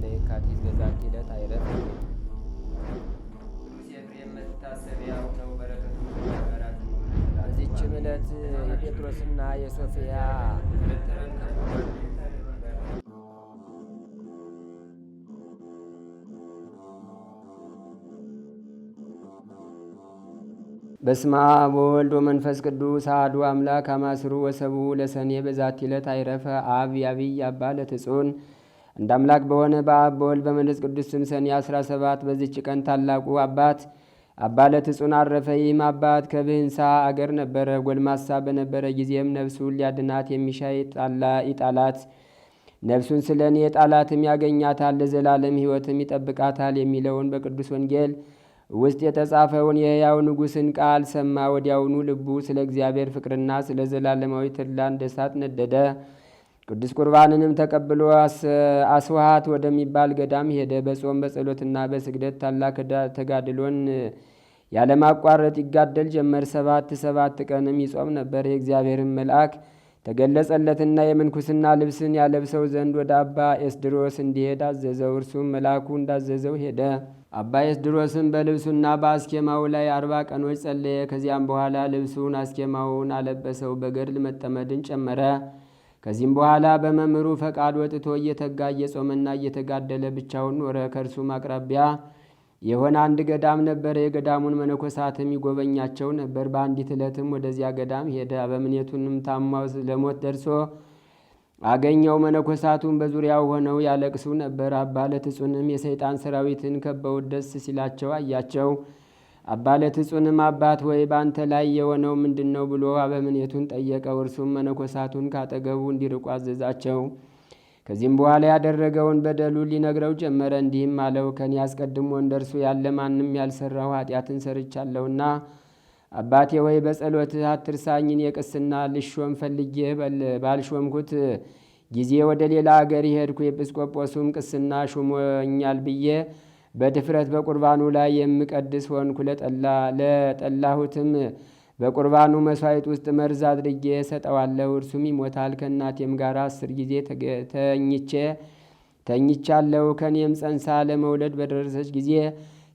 ለየካቲት በዛቲ ዕለት አይረፍ። ቅዱስ ኤፍሬም መታሰቢያው ነው። በረከቱ በዚችም ዕለት የጴጥሮስና የሶፊያ በስመ አብ ወወልድ ወመንፈስ ቅዱስ አሐዱ አምላክ አማስሩ ወሰቡ ለሰኔ በዛቲ ዕለት አይረፈ አብ ያቢይ አባ ለትጹን። እንደ አምላክ በሆነ በአብ በወልድ በመንፈስ ቅዱስ ስም ሰኔ 17 በዚች ቀን ታላቁ አባት አባ ለትጹን አረፈ። ይህም አባት ከብህንሳ አገር ነበረ። ጎልማሳ በነበረ ጊዜም ነፍሱን ሊያድናት የሚሻ ይጣላት፣ ነፍሱን ስለ እኔ ጣላትም ያገኛታል፣ ለዘላለም ሕይወትም ይጠብቃታል የሚለውን በቅዱስ ወንጌል ውስጥ የተጻፈውን የሕያው ንጉሥን ቃል ሰማ። ወዲያውኑ ልቡ ስለ እግዚአብሔር ፍቅርና ስለ ዘላለማዊ ተድላ እንደ እሳት ነደደ። ቅዱስ ቁርባንንም ተቀብሎ አስዋሃት ወደሚባል ገዳም ሄደ። በጾም በጸሎትና በስግደት ታላቅ ተጋድሎን ያለማቋረጥ ይጋደል ጀመር። ሰባት ቀንም ይጾም ነበር። የእግዚአብሔርን መልአክ ተገለጸለትና የምንኩስና ልብስን ያለብሰው ዘንድ ወደ አባ ኤስድሮስ እንዲሄድ አዘዘው። እርሱም መልአኩ እንዳዘዘው ሄደ። አባ ኤስድሮስም በልብሱና በአስኬማው ላይ 40 ቀኖች ጸለየ። ከዚያም በኋላ ልብሱን አስኬማውን አለበሰው፣ በገድል መጠመድን ጨመረ። ከዚህም በኋላ በመምህሩ ፈቃድ ወጥቶ እየተጋ እየጾመና እየተጋደለ ብቻውን ኖረ። ከእርሱም አቅራቢያ የሆነ አንድ ገዳም ነበረ። የገዳሙን መነኮሳትም ይጎበኛቸው ነበር። በአንዲት ዕለትም ወደዚያ ገዳም ሄደ። አበምኔቱንም ታማው ለሞት ደርሶ አገኘው። መነኮሳቱን በዙሪያው ሆነው ያለቅሱ ነበር። አባ ለትጹንም የሰይጣን ሰራዊትን ከበውት ደስ ሲላቸው አያቸው። አባ ለትጹንም አባት ወይ በአንተ ላይ የሆነው ምንድን ነው ብሎ አበምኔቱን ጠየቀው። እርሱም መነኮሳቱን ካጠገቡ እንዲርቁ አዘዛቸው። ከዚህም በኋላ ያደረገውን በደሉን ሊነግረው ጀመረ። እንዲህም አለው፣ ከኔ አስቀድሞ እንደርሱ ያለ ማንም ያልሰራው ኃጢአትን ሰርቻለሁና አባቴ ወይ በጸሎትህ አትርሳኝን። የቅስና ልሾም ፈልጌ ባልሾምኩት ጊዜ ወደ ሌላ አገር ሄድኩ። ኤጲስቆጶሱም ቅስና ሹሞኛል ብዬ በድፍረት በቁርባኑ ላይ የምቀድስ ሆንኩ። ለጠላሁትም በቁርባኑ መሥዋዕት ውስጥ መርዝ አድርጌ ሰጠዋለሁ፣ እርሱም ይሞታል። ከእናቴም ጋር 10 ጊዜ ተኝቻለሁ። ከኔም ጸንሳ ለመውለድ በደረሰች ጊዜ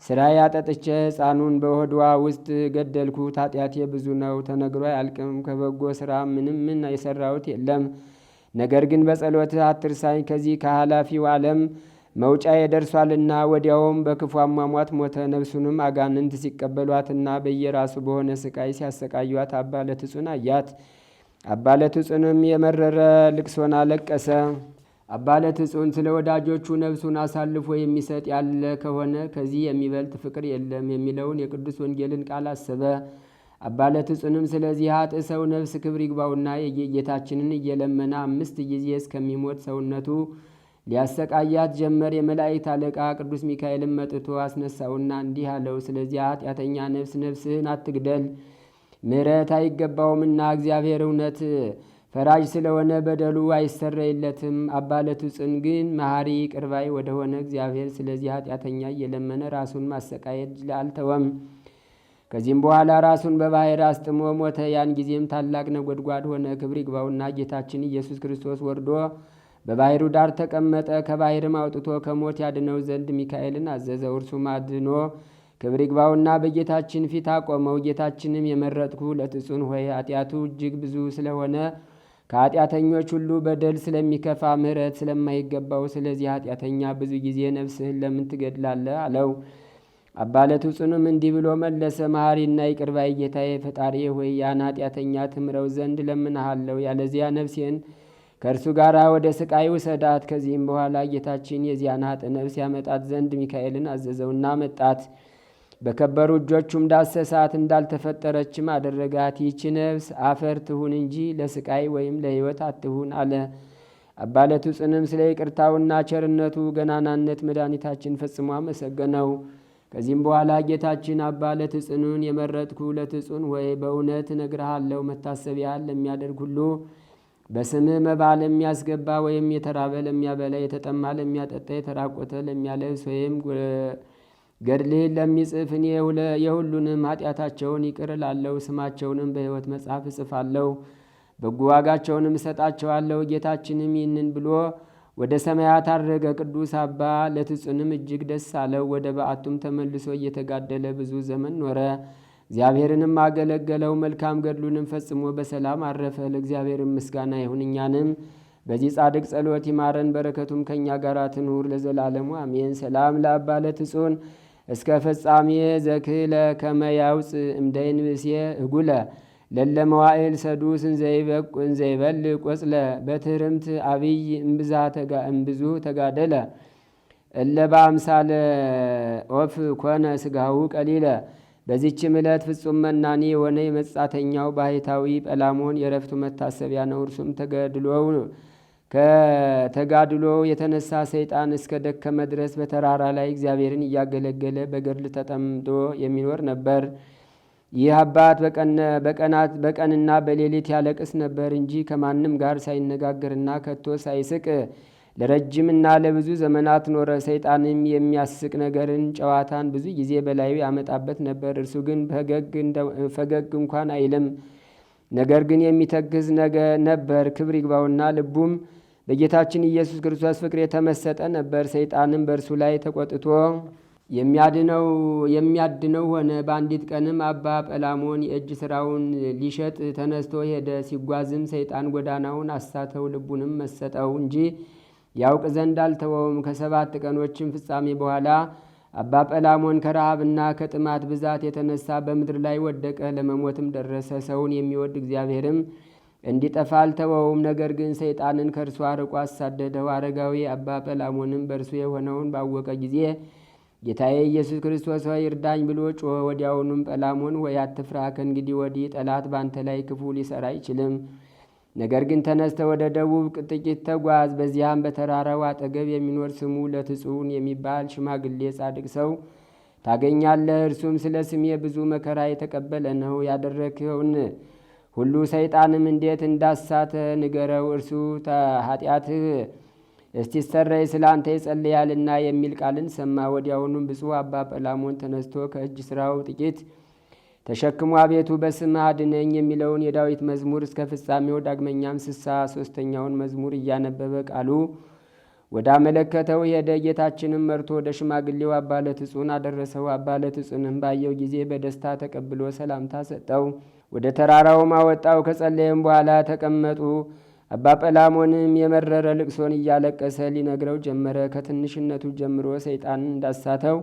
ስራ ያጠጥቼ ሕፃኑን በሆድዋ ውስጥ ገደልኩት። ኃጢአቴ ብዙ ነው፣ ተነግሮ አያልቅም። ከበጎ ስራ ምን የሰራሁት የለም። ነገር ግን በጸሎትህ አትርሳኝ፣ ከዚህ ከኃላፊው ዓለም መውጫዬ ደርሷልና። ወዲያውም በክፉ አሟሟት ሞተ። ነፍሱንም አጋንንት ሲቀበሏትና በየራሱ በሆነ ስቃይ ሲያሰቃዩት አባ ለትጹን አያት። አባ ለትጹንም የመረረ ልቅሶን አለቀሰ። አባ ለትጹን ስለ ወዳጆቹ ነፍሱን አሳልፎ የሚሰጥ ያለ ከሆነ ከዚህ የሚበልጥ ፍቅር የለም የሚለውን የቅዱስ ወንጌልን ቃል አሰበ። አባ ለትጹንም ስለዚህ ኃጥእ ሰው ነፍስ ክብር ይግባውና የጌታችንን እየለመነ 5 ጊዜ እስከሚሞት ሰውነቱ ሊያሰቃያት ጀመር። የመላእክት አለቃ ቅዱስ ሚካኤልን መጥቶ አስነሳውና እንዲህ አለው፣ ስለዚህ ኃጢአተኛ ነፍስህን አትግደል፣ ምሕረት አይገባውምና እግዚአብሔር እውነት ፈራጅ ስለሆነ በደሉ አይሰረይለትም። አባ ለትጹን ግን መሐሪ ይቅር ባይ ወደሆነ እግዚአብሔር ስለዚህ ኃጢአተኛ እየለመነ ራሱን ማሰቃየት አልተወም። ከዚህም በኋላ ራሱን በባሕር አስጥሞ ሞተ። ያን ጊዜም ታላቅ ነጎድጓድ ሆነ። ክብር ይግባውና ጌታችን ኢየሱስ ክርስቶስ ወርዶ በባሕሩ ዳር ተቀመጠ። ከባሕርም አውጥቶ ከሞት ያድነው ዘንድ ሚካኤልን አዘዘው። እርሱም አድኖ ክብር ይግባውና በጌታችን ፊት አቆመው። ጌታችንም የመረጥኩ ለትጹን ሆይ ኃጢአቱ እጅግ ብዙ ስለሆነ ከኃጢአተኞች ሁሉ በደል ስለሚከፋ ምሕረት ስለማይገባው ስለዚህ ኃጢአተኛ ብዙ ጊዜ ነፍስህን ለምን ትገድላለህ? አለው። አባ ለትጹንም እንዲህ ብሎ መለሰ፣ መሐሪና ይቅር ባይ ጌታዬ ፈጣሪ ሆይ ያን ኃጢአተኛ ትምረው ዘንድ ለምንሃለሁ። ያለዚያ ነፍሴን ከእርሱ ጋር ወደ ስቃይ ውሰዳት። ከዚህም በኋላ ጌታችን የዚያን ኃጥእ ነፍስ ያመጣት ዘንድ ሚካኤልን አዘዘውና መጣት። በከበሩ እጆቹም ዳሰሳት፣ እንዳልተፈጠረችም አደረጋት። ይህች ነፍስ አፈር ትሁን እንጂ ለስቃይ ወይም ለሕይወት አትሁን አለ። አባ ለትጹንም ስለ ይቅርታውና ቸርነቱ ገናናነት መድኃኒታችን ፈጽሞ አመሰገነው። ከዚህም በኋላ ጌታችን አባ ለትጹንን የመረጥኩ ለትጹን ወይ በእውነት እነግርሃለሁ፣ መታሰቢያን ለሚያደርግ ሁሉ በስምህ መባ ለሚያስገባ ወይም የተራበ ለሚያበላ፣ የተጠማ ለሚያጠጣ፣ የተራቆተ ለሚያለብስ ወይም ገድልህን ለሚጽፍ እኔ የሁሉንም ኃጢአታቸውን ይቅር እላለሁ፣ ስማቸውንም በሕይወት መጽሐፍ እጽፋለሁ፣ በጎ ዋጋቸውንም እሰጣቸዋለሁ። ጌታችንም ይህንን ብሎ ወደ ሰማያት አረገ። ቅዱስ አባ ለትጹንም እጅግ ደስ አለው። ወደ በዓቱም ተመልሶ እየተጋደለ ብዙ ዘመን ኖረ። እግዚአብሔርንም አገለገለው። መልካም ገድሉንም ፈጽሞ በሰላም አረፈ። ለእግዚአብሔርም ምስጋና ይሁን፣ እኛንም በዚህ ጻድቅ ጸሎት ይማረን፣ በረከቱም ከእኛ ጋር ትኑር ለዘላለሙ አሜን። ሰላም ለአባ ለትጹን እስከ ፍጻሜ ዘክለ ከመያውፅ እምደይን ብእሴ እጉለ ለለመዋዕል ሰዱስ እንዘይበል ቆጽለ በትርምት አብይ እምብዙ ተጋደለ እለ በአምሳለ ኦፍ ኮነ ስጋሁ ቀሊለ። በዚችም ዕለት ፍጹም መናኒ የሆነ የመጻተኛው ባህታዊ ጰላሞን የረፍቱ መታሰቢያ ነው። እርሱም ከተጋድሎው የተነሳ ሰይጣን እስከ ደከመ ድረስ በተራራ ላይ እግዚአብሔርን እያገለገለ በገድል ተጠምዶ የሚኖር ነበር። ይህ አባት በቀንና በሌሊት ያለቅስ ነበር እንጂ ከማንም ጋር ሳይነጋገርና ከቶ ሳይስቅ ለረጅምና ለብዙ ዘመናት ኖረ። ሰይጣንም የሚያስቅ ነገርን፣ ጨዋታን ብዙ ጊዜ በላዩ ያመጣበት ነበር። እርሱ ግን ፈገግ እንኳን አይልም፣ ነገር ግን የሚተግዝ ነበር። ክብር ይግባውና ልቡም በጌታችን ኢየሱስ ክርስቶስ ፍቅር የተመሰጠ ነበር። ሰይጣንም በእርሱ ላይ ተቆጥቶ የሚያድነው ሆነ። በአንዲት ቀንም አባ ጰላሞን የእጅ ሥራውን ሊሸጥ ተነስቶ ሄደ። ሲጓዝም ሰይጣን ጎዳናውን አሳተው፣ ልቡንም መሰጠው እንጂ ያውቅ ዘንድ አልተወውም። ከ7 ቀኖችም ፍጻሜ በኋላ አባ ጰላሞን ከረሃብና ከጥማት ብዛት የተነሳ በምድር ላይ ወደቀ፣ ለመሞትም ደረሰ። ሰውን የሚወድ እግዚአብሔርም እንዲጠፋ አልተወውም፣ ነገር ግን ሰይጣንን ከእርሱ አርቆ አሳደደው። አረጋዊ አባ ጰላሞንም በእርሱ የሆነውን ባወቀ ጊዜ ጌታዬ ኢየሱስ ክርስቶስ ሆይ እርዳኝ ብሎ ጮኸ። ወዲያውኑም ጰላሞን ሆይ አትፍራ፣ ከእንግዲህ ወዲህ ጠላት በአንተ ላይ ክፉ ሊሰራ አይችልም። ነገር ግን ተነስተ ወደ ደቡብ ጥቂት ተጓዝ። በዚያም በተራራው አጠገብ የሚኖር ስሙ ለትጹን የሚባል ሽማግሌ ጻድቅ ሰው ታገኛለህ። እርሱም ስለ ስሜ ብዙ መከራ የተቀበለ ነው። ያደረግኸውን ሁሉ ሰይጣንም እንዴት እንዳሳተ ንገረው። እርሱ ኃጢአትህ እስቲሰረይ ስለ አንተ ይጸልያልና የሚል ቃልን ሰማ። ወዲያውኑም ብፁዕ አባ ጰላሞን ተነስቶ ከእጅ ሥራው ጥቂት ተሸክሞ አቤቱ በስምህ አድነኝ የሚለውን የዳዊት መዝሙር እስከ ፍጻሜው፣ ዳግመኛም 63ኛውን መዝሙር እያነበበ ቃሉ ወዳመለከተው ሄደ። ጌታችንም መርቶ ወደ ሽማግሌው አባ ለትጹን አደረሰው። አባ ለትጹንም ባየው ጊዜ በደስታ ተቀብሎ ሰላምታ ሰጠው። ወደ ተራራውም አወጣው። ከጸለየም በኋላ ተቀመጡ። አባ ጰላሞንም የመረረ ልቅሶን እያለቀሰ ሊነግረው ጀመረ። ከትንሽነቱ ጀምሮ ሰይጣን እንዳሳተው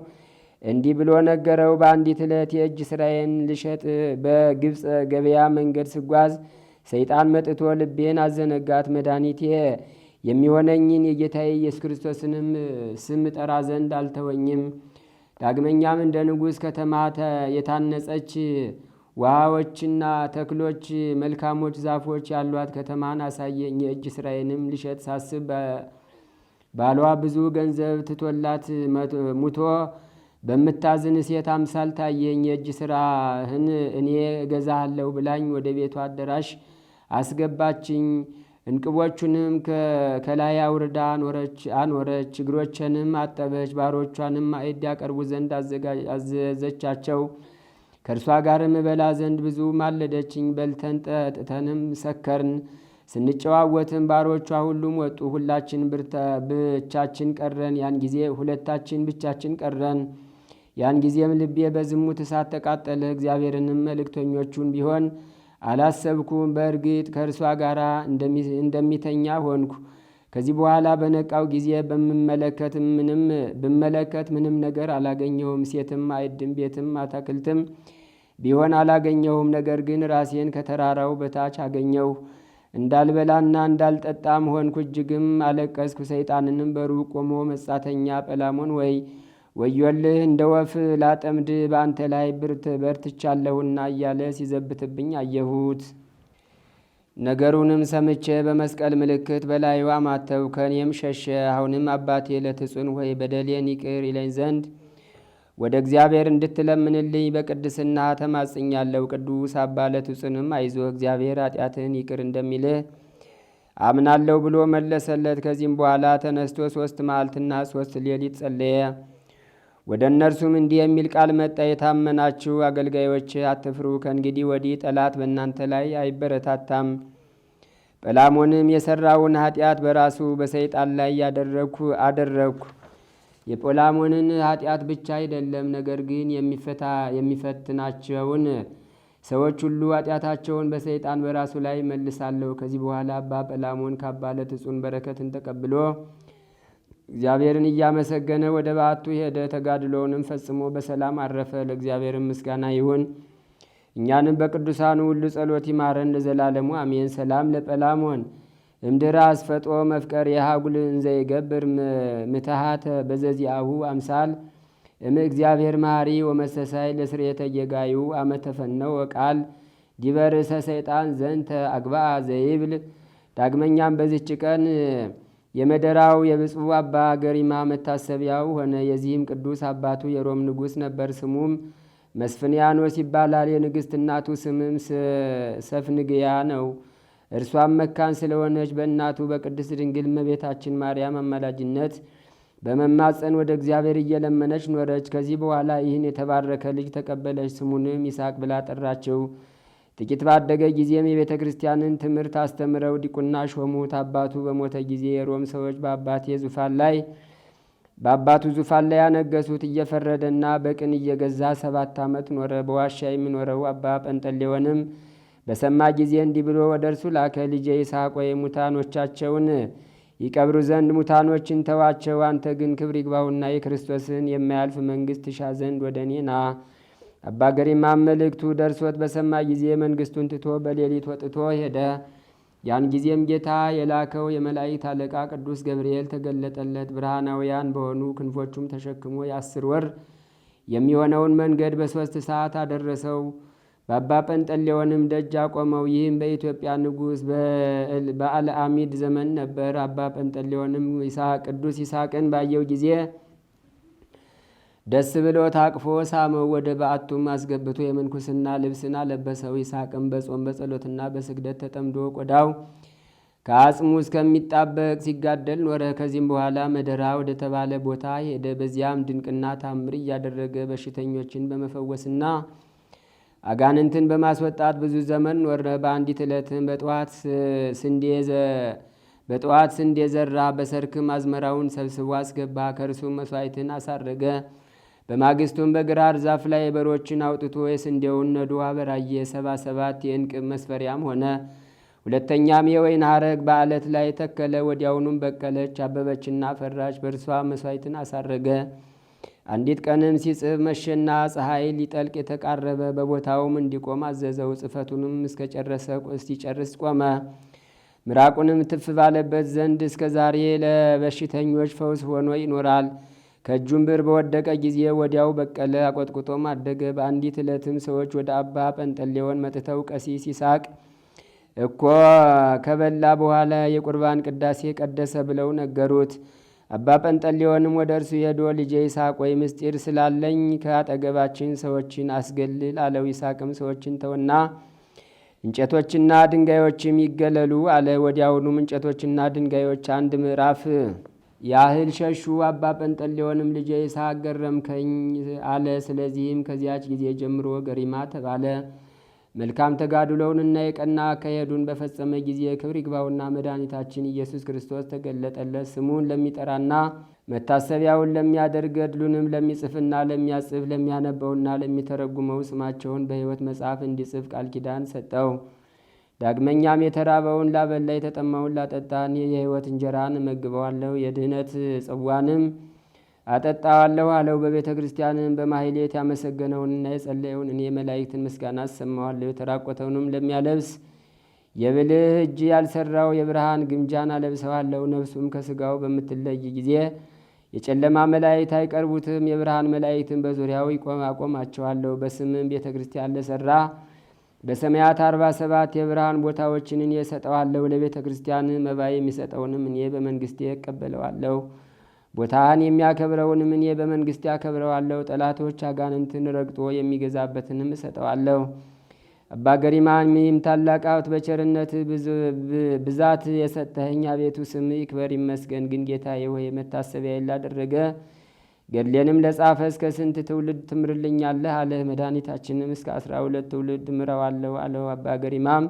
እንዲህ ብሎ ነገረው። በአንዲት ዕለት የእጅ ሥራዬን ልሸጥ በግብፅ ገበያ መንገድ ስጓዝ ሰይጣን መጥቶ ልቤን አዘነጋት። መድኃኒቴ የሚሆነኝን የጌታዬ ኢየሱስ ክርስቶስንም ስም ጠራ ዘንድ አልተወኝም። ዳግመኛም እንደ ንጉሥ ከተማ የታነጸች ውሃዎችና ተክሎች፣ መልካሞች ዛፎች ያሏት ከተማን አሳየኝ። የእጅ ሥራዬንም ልሸጥ ሳስብ ባሏ ብዙ ገንዘብ ትቶላት ሙቶ በምታዝን ሴት አምሳል ታየኝ። የእጅ ሥራህን እኔ እገዛሃለሁ ብላኝ ወደ ቤቷ አዳራሽ አስገባችኝ። እንቅቦቹንም ከላይ አውርዳ አኖረች። እግሮቼንም አጠበች። ባሮቿንም ማዕድ ያቀርቡ ዘንድ አዘዘቻቸው። ከእርሷ ጋርም እበላ ዘንድ ብዙ ማለደችኝ። በልተን ጠጥተንም ሰከርን። ስንጨዋወትም ባሮቿ ሁሉም ወጡ። ሁለታችን ብቻችን ቀረን። ያን ጊዜም ልቤ በዝሙት እሳት ተቃጠለ። እግዚአብሔርንም መልእክተኞቹን ቢሆን አላሰብኩም። በእርግጥ ከእርሷ ጋር እንደሚተኛ ሆንኩ። ከዚህ በኋላ በነቃው ጊዜ ብመለከት ምንም ነገር አላገኘሁም። ሴትም ማዕድም ቤትም አታክልትም ቢሆን አላገኘሁም። ነገር ግን ራሴን ከተራራው በታች አገኘሁ። እንዳልበላና እንዳልጠጣም ሆንኩ። እጅግም አለቀስኩ። ሰይጣንንም በሩቅ ቆሞ መጻተኛ ጰላሞን ወዮልህ፣ እንደ ወፍ ላጠምድ በአንተ ላይ በርትቻለሁና እያለ ሲዘብትብኝ አየሁት። ነገሩንም ሰምቼ በመስቀል ምልክት በላዩ አማተው ከእኔም ሸሸ። አሁንም አባቴ ለትጹን ሆይ በደሌን ይቅር ይለኝ ዘንድ ወደ እግዚአብሔር እንድትለምንልኝ በቅድስና ተማጽኛለሁ። ቅዱስ አባ ለትጹንም አይዞህ፣ እግዚአብሔር ኃጢአትህን ይቅር እንደሚልህ አምናለሁ ብሎ መለሰለት። ከዚህም በኋላ ተነስቶ 3 መዓልትና 3 ሌሊት ጸለየ። ወደ እነርሱም እንዲህ የሚል ቃል መጣ። የታመናችሁ አገልጋዮች አትፍሩ፣ ከእንግዲህ ወዲህ ጠላት በእናንተ ላይ አይበረታታም። ጰላሞንም የሠራውን ኃጢአት በራሱ በሰይጣን ላይ አደረግኩ። የጰላሞንን ኃጢአት ብቻ አይደለም፣ ነገር ግን የሚፈትናቸውን ሰዎች ሁሉ ኃጢአታቸውን በሰይጣን በራሱ ላይ መልሳለሁ። ከዚህ በኋላ አባ ጰላሞን ከአባ ለትጹን በረከትን ተቀብሎ እግዚአብሔርን እያመሰገነ ወደ በዓቱ ሄደ። ተጋድሎውንም ፈጽሞ በሰላም አረፈ። ለእግዚአብሔርም ምስጋና ይሁን። እኛንም በቅዱሳኑ ሁሉ ጸሎት ይማረን ለዘላለሙ አሜን። ሰላም ለጰላሞን እምድራ አስፈጦ መፍቀር የሃጉል እንዘይገብር ምትሃተ በዘዚአሁ አምሳል እግዚአብሔር መሐሪ ወመሰሳይ ለስርየተ ጌጋዩ አመተፈነው ቃል ዲበርሰ ሰይጣን ዘንተ አግባአ ዘይብል። ዳግመኛም በዚች ቀን የመደራው የብፁዕ አባ ገሪማ መታሰቢያው ሆነ። የዚህም ቅዱስ አባቱ የሮም ንጉሥ ነበር። ስሙም መስፍንያኖስ ይባላል። የንግሥት እናቱ ስምም ሰፍንግያ ነው። እርሷም መካን ስለሆነች በእናቱ በቅድስት ድንግል እመቤታችን ማርያም አማላጅነት በመማፀን ወደ እግዚአብሔር እየለመነች ኖረች። ከዚህ በኋላ ይህን የተባረከ ልጅ ተቀበለች። ስሙንም ይስሐቅ ብላ ጠራችው። ጥቂት ባደገ ጊዜም የቤተ ክርስቲያንን ትምህርት አስተምረው ዲቁና ሾሙት። አባቱ በሞተ ጊዜ የሮም ሰዎች በአባቱ ዙፋን ላይ ያነገሱት። እየፈረደና በቅን እየገዛ 7 ዓመት ኖረ። በዋሻ የሚኖረው አባ ጰንጠሌዎንም በሰማ ጊዜ እንዲህ ብሎ ወደ እርሱ ላከ። ልጄ ይስሐቅ ወይ ሙታኖቻቸውን ይቀብሩ ዘንድ ሙታኖችን ተዋቸው። አንተ ግን ክብር ይግባውና የክርስቶስን የማያልፍ መንግሥት ትሻ ዘንድ ወደ እኔ ና። አባ ገሪማም መልእክቱ ደርሶት በሰማ ጊዜ መንግሥቱን ትቶ በሌሊት ወጥቶ ሄደ። ያን ጊዜም ጌታ የላከው የመላእክት አለቃ ቅዱስ ገብርኤል ተገለጠለት። ብርሃናውያን በሆኑ ክንፎቹም ተሸክሞ የ10 ወር የሚሆነውን መንገድ በ3 ሰዓት አደረሰው። በአባ ጰንጠሌዎንም ደጅ አቆመው። ይህም በኢትዮጵያ ንጉሥ በዓለ አሚድ ዘመን ነበር። አባ ጰንጠሌዎንም ቅዱስ ይስሐቅን ባየው ጊዜ ደስ ብሎ ታቅፎ ሳመው። ወደ በዓቱም አስገብቶ የምንኩስና ልብስን አለበሰው። ይስሐቅም በጾም በጸሎትና በስግደት ተጠምዶ ቆዳው ከአጽሙ እስከሚጣበቅ ሲጋደል ኖረ። ከዚህም በኋላ መደራ ወደ ተባለ ቦታ ሄደ። በዚያም ድንቅና ታምር እያደረገ በሽተኞችን በመፈወስና አጋንንትን በማስወጣት ብዙ ዘመን ኖረ። በአንዲት ዕለትም በጠዋት ስንዴ ዘራ። በሰርክም አዝመራውን ሰብስቦ አስገባ። ከእርሱም መሥዋዕትን አሳረገ። በማግስቱም በግራር ዛፍ ላይ በሮችን አውጥቶ የስንዴውን ነዶ አበራየ። 77 የእንቅብ መስፈሪያም ሆነ። ሁለተኛም የወይን ሐረግ በዓለት ላይ ተከለ። ወዲያውኑም በቀለች፣ አበበችና ፈራች። በእርሷ መሥዋዕትን አሳረገ። አንዲት ቀንም ሲጽፍ መሸና ፀሐይ ሊጠልቅ የተቃረበ በቦታውም እንዲቆም አዘዘው። ጽሕፈቱንም እስኪጨርስ ቆመ። ምራቁንም ትፍ ባለበት ዘንድ እስከ ዛሬ ለበሽተኞች ፈውስ ሆኖ ይኖራል። ከእጁም ብር በወደቀ ጊዜ ወዲያው በቀለ፣ አቆጥቁጦም አደገ። በአንዲት ዕለትም ሰዎች ወደ አባ ጰንጠሌዎን መጥተው ቀሲስ ይስሐቅ እኮ ከበላ በኋላ የቁርባን ቅዳሴ ቀደሰ ብለው ነገሩት። አባ ጰንጠሌዎንም ወደ እርሱ ሄዶ ልጄ ይስሐቅ ወይ ምስጢር ስላለኝ ከአጠገባችን ሰዎችን አስገልል አለው። ይስሐቅም ሰዎችን ተውና እንጨቶችና ድንጋዮችም ይገለሉ አለ። ወዲያውኑም እንጨቶችና ድንጋዮች 1 ምዕራፍ ያህል ሸሹ። አባ ጰንጠሌዎንም ልጄ ይስሐቅ ገረምከኝ አለ። ስለዚህም ከዚያች ጊዜ ጀምሮ ገሪማ ተባለ። መልካም ተጋድሎውንና የቀና አካሄዱን በፈጸመ ጊዜ ክብር ይግባውና መድኃኒታችን ኢየሱስ ክርስቶስ ተገለጠለት። ስሙን ለሚጠራና መታሰቢያውን ለሚያደርግ ገድሉንም ለሚጽፍና ለሚያጽፍ ለሚያነበውና ለሚተረጉመው ስማቸውን በሕይወት መጽሐፍ እንዲጽፍ ቃል ኪዳን ሰጠው። ዳግመኛም የተራበውን ላበላ የተጠማውን ላጠጣ እኔ የሕይወት እንጀራን እመግበዋለሁ የድኅነት ጽዋንም አጠጣዋለሁ አለው። በቤተ ክርስቲያንም በማሕሌት ያመሰገነውንና የጸለየውን እኔ መላእክትን ምስጋና አሰማዋለሁ። የተራቆተውንም ለሚያለብስ የብልህ እጅ ያልሰራው የብርሃን ግምጃን አለብሰዋለሁ። ነፍሱም ከሥጋው በምትለይ ጊዜ የጨለማ መላእክት አይቀርቡትም። የብርሃን መላእክትን በዙሪያው አቆማቸዋለሁ። በስምም ቤተ ክርስቲያን ለሠራ በሰማያት 47 የብርሃን ቦታዎችን እኔ እሰጠዋለሁ። ለቤተ ክርስቲያን መባ የሚሰጠውንም እኔ በመንግስቴ እቀበለዋለሁ። ቦታን የሚያከብረውንም እኔ በመንግስቴ አከብረዋለሁ። ጠላቶች አጋንንትን ረግጦ የሚገዛበትንም እሰጠዋለሁ። አባ ገሪማን ይህም ታላቅ ሀብት በቸርነት ብዛት የሰጠኸኝ አቤቱ ስምህ ይክበር ይመስገን። ግን ጌታዬ ሆይ መታሰቢያዬን ላደረገ ገድሌንም ለጻፈ እስከ ስንት ትውልድ ትምርልኛለህ አለ። መድኃኒታችንም እስከ 12 ትውልድ ምረዋለሁ አለው። አባ ገሪማም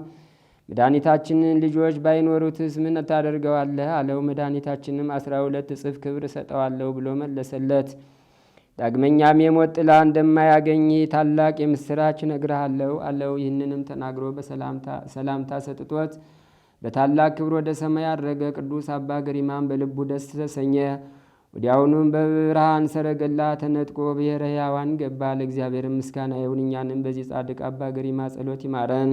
መድኃኒታችንን ልጆች ባይኖሩትስ ምን ታደርገዋለህ አለው። መድኃኒታችንም 12 እጥፍ ክብር እሰጠዋለሁ ብሎ መለሰለት። ዳግመኛም የሞት ጥላ እንደማያገኝ ታላቅ የምሥራች እነግርሃለሁ አለው። ይህንንም ተናግሮ በሰላምታ ሰጥቶት በታላቅ ክብር ወደ ሰማይ አረገ። ቅዱስ አባ ገሪማም በልቡ ደስ ተሰኘ። ወዲያውኑም በብርሃን ሰረገላ ተነጥቆ ብሔረ ሕያዋን ገባ። ለእግዚአብሔር ምስጋና ይሁን፣ እኛንም በዚህ ጻድቅ አባ ገሪማ ጸሎት ይማረን፣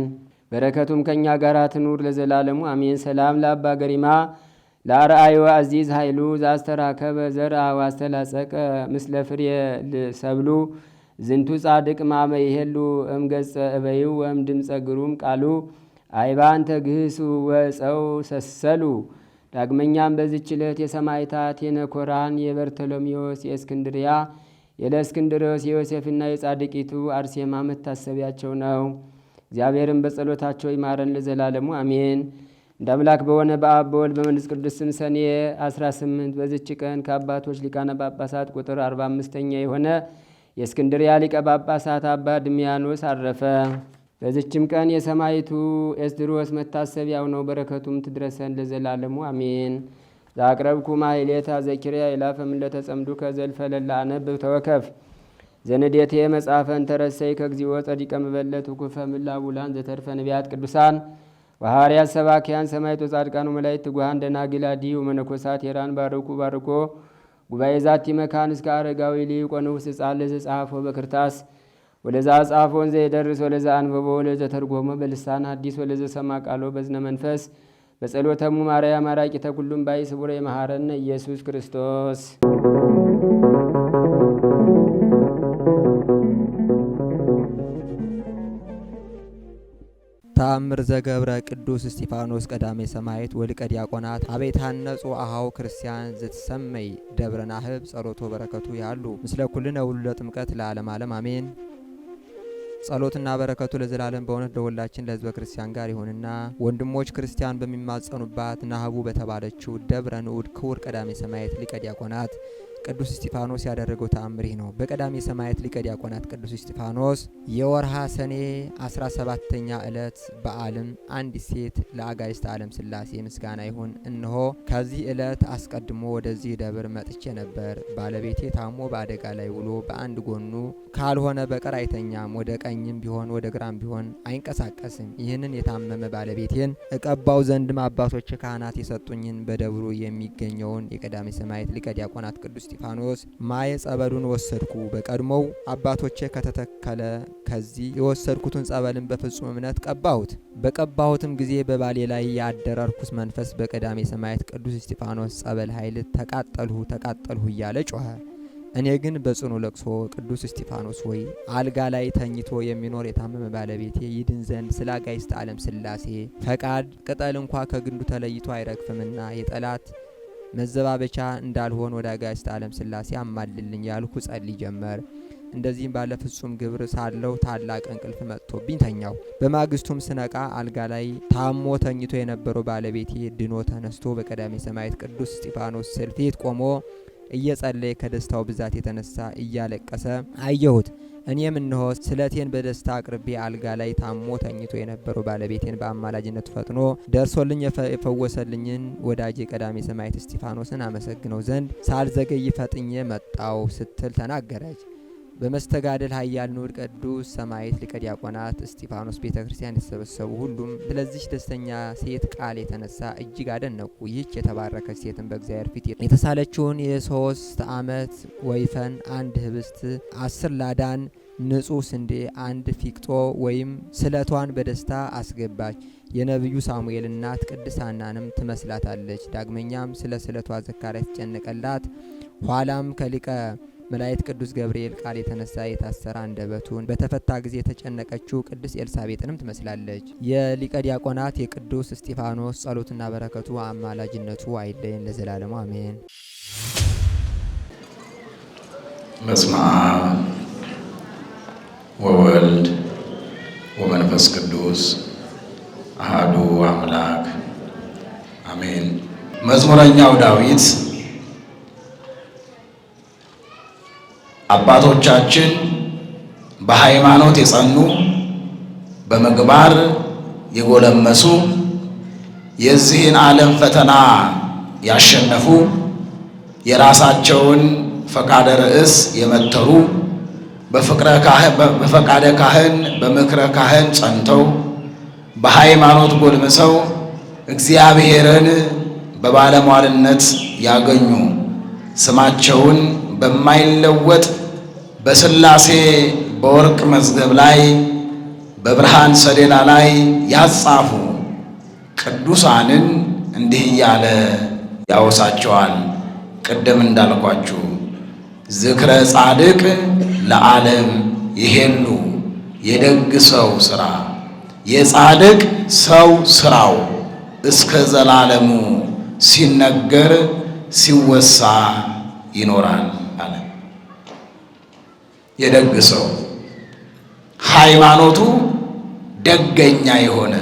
በረከቱም ከእኛ ጋር ትኑር ለዘላለሙ አሜን። ሰላም ለአባ ገሪማ ለአርአዮ አዚዝ ኃይሉ ዛስተራከበ ዘርአ ዋስተላጸቀ ምስለ ፍሬ ሰብሉ ዝንቱ ጻድቅ ማመ ይሄሉ እምገጸ እበዩ ወም ድምፀ ግሩም ቃሉ አይባን ተግህሱ ወፀው ሰሰሉ። ዳግመኛም በዚች ዕለት የሰማዕታት የነኮራን የበርተሎሜዎስ የእስክንድርያ የለእስክንድሮስ የዮሴፍና የጻድቂቱ አርሴማ መታሰቢያቸው ነው። እግዚአብሔርም በጸሎታቸው ይማረን ለዘላለሙ አሜን። እንደ አምላክ በሆነ በአብ በወልድ በመንፈስ ቅዱስ ስም ሰኔ 18 በዚች ቀን ከአባቶች ሊቃነ ጳጳሳት ቁጥር 45ኛ የሆነ የእስክንድርያ ሊቀ ጳጳሳት አባ ድሚያኖስ አረፈ። በዚችም ቀን የሰማዕቱ ኤስድሮስ መታሰቢያው ነው። በረከቱም ትድረሰን ለዘላለሙ አሜን። ዛቅረብኩ ማሕሌታ ዘኪርያ ይላፈም ለተጸምዱ ከዘልፈለላ አነብብ ተወከፍ ዘንዴቴ መጽሐፈን ተረሰይ ከግዚኦ ጸዲቀ መበለት ኩፈ ምላቡላን ዘተርፈ ነቢያት ቅዱሳን ወሐዋርያት ሰባኪያን ሰማዕታት ጻድቃን ወመላእክት ትጉሃን ደናግል አዲሁ መነኮሳት ሄራን ባርኩ ባርኮ ጉባኤ ዛቲ መካን እስከ አረጋዊ ሊቆ ንዑስ ሕፃን ለዘጻፎ በክርታስ ወለዛ ጻፎን ዘይደርስ ወለዛ አንበቦ ወለዘ ተርጎሞ በልሳን አዲስ ወለዘ ሰማ ቃሎ በዝነ መንፈስ በጸሎተሙ ማርያም አራቂተ ኩሉም ባይ ስቡረ የመሐረነ ኢየሱስ ክርስቶስ። ተአምር ዘገብረ ቅዱስ እስጢፋኖስ ቀዳሜ ሰማዕት ወልቀ ዲያቆናት አቤታነጹ አሃው ክርስቲያን ዘትሰመይ ደብረ ናህብ ጸሎቶ በረከቱ ያሉ ምስለ ኩልነ ውሉደ ጥምቀት ለዓለም ዓለም አሜን። ጸሎትና በረከቱ ለዘላለም በእውነት ለሁላችን ለሕዝበ ክርስቲያን ጋር ይሁንና ወንድሞች ክርስቲያን በሚማጸኑባት ናህቡ በተባለችው ደብረ ንዑድ ክቡር ቀዳሜ ሰማዕት ሊቀ ዲያቆናት ቅዱስ እስጢፋኖስ ያደረገው ተአምር ይህ ነው። በቀዳሜ ሰማዕት ሊቀ ዲያቆናት ቅዱስ እስጢፋኖስ የወርሃ ሰኔ 17ኛ ዕለት በዓልም አንዲት ሴት ለአጋዕዝተ ዓለም ሥላሴ ምስጋና ይሁን። እነሆ ከዚህ ዕለት አስቀድሞ ወደዚህ ደብር መጥቼ ነበር። ባለቤቴ ታሞ በአደጋ ላይ ውሎ በአንድ ጎኑ ካልሆነ በቀር አይተኛም፣ ወደ ቀኝም ቢሆን ወደ ግራም ቢሆን አይንቀሳቀስም። ይህንን የታመመ ባለቤቴን እቀባው ዘንድም አባቶች ካህናት የሰጡኝን በደብሩ የሚገኘውን የቀዳሜ ሰማዕት ሊቀ ዲያቆናት ቅዱስ እስጢፋኖስ ማየ ጸበሉን ወሰድኩ። በቀድሞው አባቶቼ ከተተከለ ከዚህ የወሰድኩትን ጸበልን በፍጹም እምነት ቀባሁት። በቀባሁትም ጊዜ በባሌ ላይ ያደረ ርኩስ መንፈስ በቀዳሜ ሰማዕት ቅዱስ እስጢፋኖስ ጸበል ኃይል ተቃጠልሁ እያለ ጮኸ። እኔ ግን በጽኑ ለቅሶ ቅዱስ እስጢፋኖስ ሆይ አልጋ ላይ ተኝቶ የሚኖር የታመመ ባለቤቴ ይድን ዘንድ ስለ አጋዕዝተ ዓለም ሥላሴ ፈቃድ ቅጠል እንኳ ከግንዱ ተለይቶ አይረግፍምና የጠላት መዘባበቻ እንዳልሆን ወደ አጋዕዝተ ዓለም ሥላሴ አማልልኝ ያልኩ ጸልይ ጀመር። እንደዚህም ባለ ፍጹም ግብር ሳለሁ ታላቅ እንቅልፍ መጥቶብኝ ተኛው። በማግስቱም ስነቃ አልጋ ላይ ታሞ ተኝቶ የነበረው ባለቤቴ ድኖ ተነስቶ በቀዳሜ ሰማዕት ቅዱስ እስጢፋኖስ ስዕል ፊት ቆሞ እየጸለየ ከደስታው ብዛት የተነሳ እያለቀሰ አየሁት። እኔም እነሆ ስለቴን በደስታ አቅርቤ አልጋ ላይ ታሞ ተኝቶ የነበረው ባለቤቴን በአማላጅነቱ ፈጥኖ ደርሶልኝ የፈወሰልኝን ወዳጄ ቀዳሜ ሰማዕት እስጢፋኖስን አመሰግነው ዘንድ ሳልዘገይ ፈጥኜ መጣው ስትል ተናገረች። በመስተጋደል ኃያል ንዑድ ቅዱስ ሰማዕት ሊቀ ዲያቆናት እስጢፋኖስ ቤተ ክርስቲያን የተሰበሰቡ ሁሉም ስለዚህ ደስተኛ ሴት ቃል የተነሳ እጅግ አደነቁ። ይህች የተባረከች ሴትን በእግዚአብሔር ፊት የተሳለችውን የ3 ዓመት ወይፈን 1 ህብስት 10 ላዳን ንጹሕ ስንዴ 1 ፊቅጦ ወይም ስለቷን በደስታ አስገባች። የነቢዩ ሳሙኤል እናት ቅድስት ሐናንም ትመስላታለች። ዳግመኛም ስለ ስለቷ ዘካርያስ ተጨነቀላት። ኋላም ከሊቀ መላእክት ቅዱስ ገብርኤል ቃል የተነሳ የታሰረ አንደበቱን በተፈታ ጊዜ የተጨነቀችው ቅድስት ኤልሳቤጥንም ትመስላለች። የሊቀ ዲያቆናት የቅዱስ እስጢፋኖስ ጸሎትና በረከቱ አማላጅነቱ አይለየን ለዘላለሙ አሜን። በስመ አብ ወወልድ ወመንፈስ ቅዱስ አሐዱ አምላክ አሜን። መዝሙረኛው ዳዊት አባቶቻችን በሃይማኖት የጸኑ በምግባር የጎለመሱ የዚህን ዓለም ፈተና ያሸነፉ የራሳቸውን ፈቃደ ርዕስ የመተሩ በፈቃደ ካህን በምክረ ካህን ጸንተው በሃይማኖት ጎልምሰው እግዚአብሔርን በባለሟልነት ያገኙ ስማቸውን በማይለወጥ በሥላሴ በወርቅ መዝገብ ላይ በብርሃን ሰሌዳ ላይ ያጻፉ ቅዱሳንን እንዲህ እያለ ያወሳቸዋል። ቅድም እንዳልኳችሁ ዝክረ ጻድቅ ለዓለም ይሄሉ የደግ ሰው ሥራ የጻድቅ ሰው ሥራው እስከ ዘላለሙ ሲነገር ሲወሳ ይኖራል አለ። የደግ ሰው ሃይማኖቱ ደገኛ የሆነ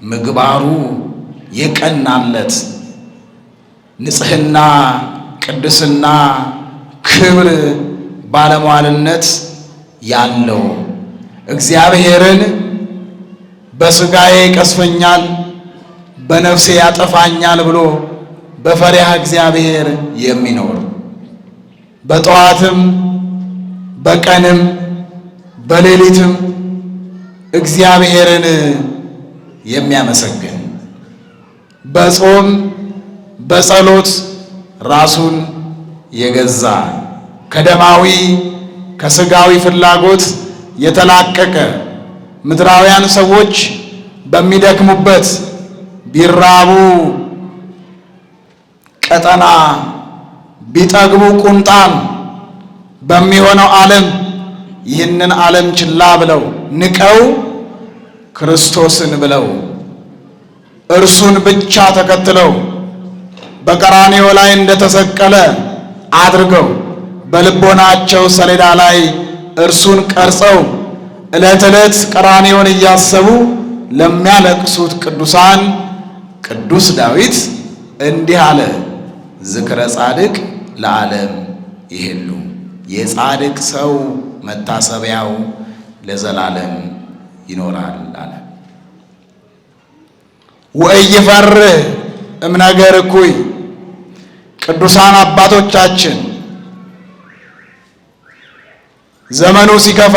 ምግባሩ የቀናለት ንጽሕና፣ ቅድስና፣ ክብር፣ ባለሟልነት ያለው እግዚአብሔርን በሥጋዬ ይቀስፈኛል በነፍሴ ያጠፋኛል ብሎ በፈሪሃ እግዚአብሔር የሚኖር በጠዋትም በቀንም በሌሊትም እግዚአብሔርን የሚያመሰግን በጾም በጸሎት ራሱን የገዛ ከደማዊ ከሥጋዊ ፍላጎት የተላቀቀ ምድራውያን ሰዎች በሚደክሙበት ቢራቡ ቀጠና ቢጠግቡ ቁንጣም በሚሆነው ዓለም ይህንን ዓለም ችላ ብለው ንቀው ክርስቶስን ብለው እርሱን ብቻ ተከትለው በቀራንዮ ላይ እንደተሰቀለ አድርገው በልቦናቸው ሰሌዳ ላይ እርሱን ቀርጸው ዕለት ዕለት ቀራንዮን እያሰቡ ለሚያለቅሱት ቅዱሳን ቅዱስ ዳዊት እንዲህ አለ፣ ዝክረ ጻድቅ ለዓለም ይሄሉ የጻድቅ ሰው መታሰቢያው ለዘላለም ይኖራል አለ። ወኢይፈርህ እምነገር እኩይ ቅዱሳን አባቶቻችን ዘመኑ ሲከፋ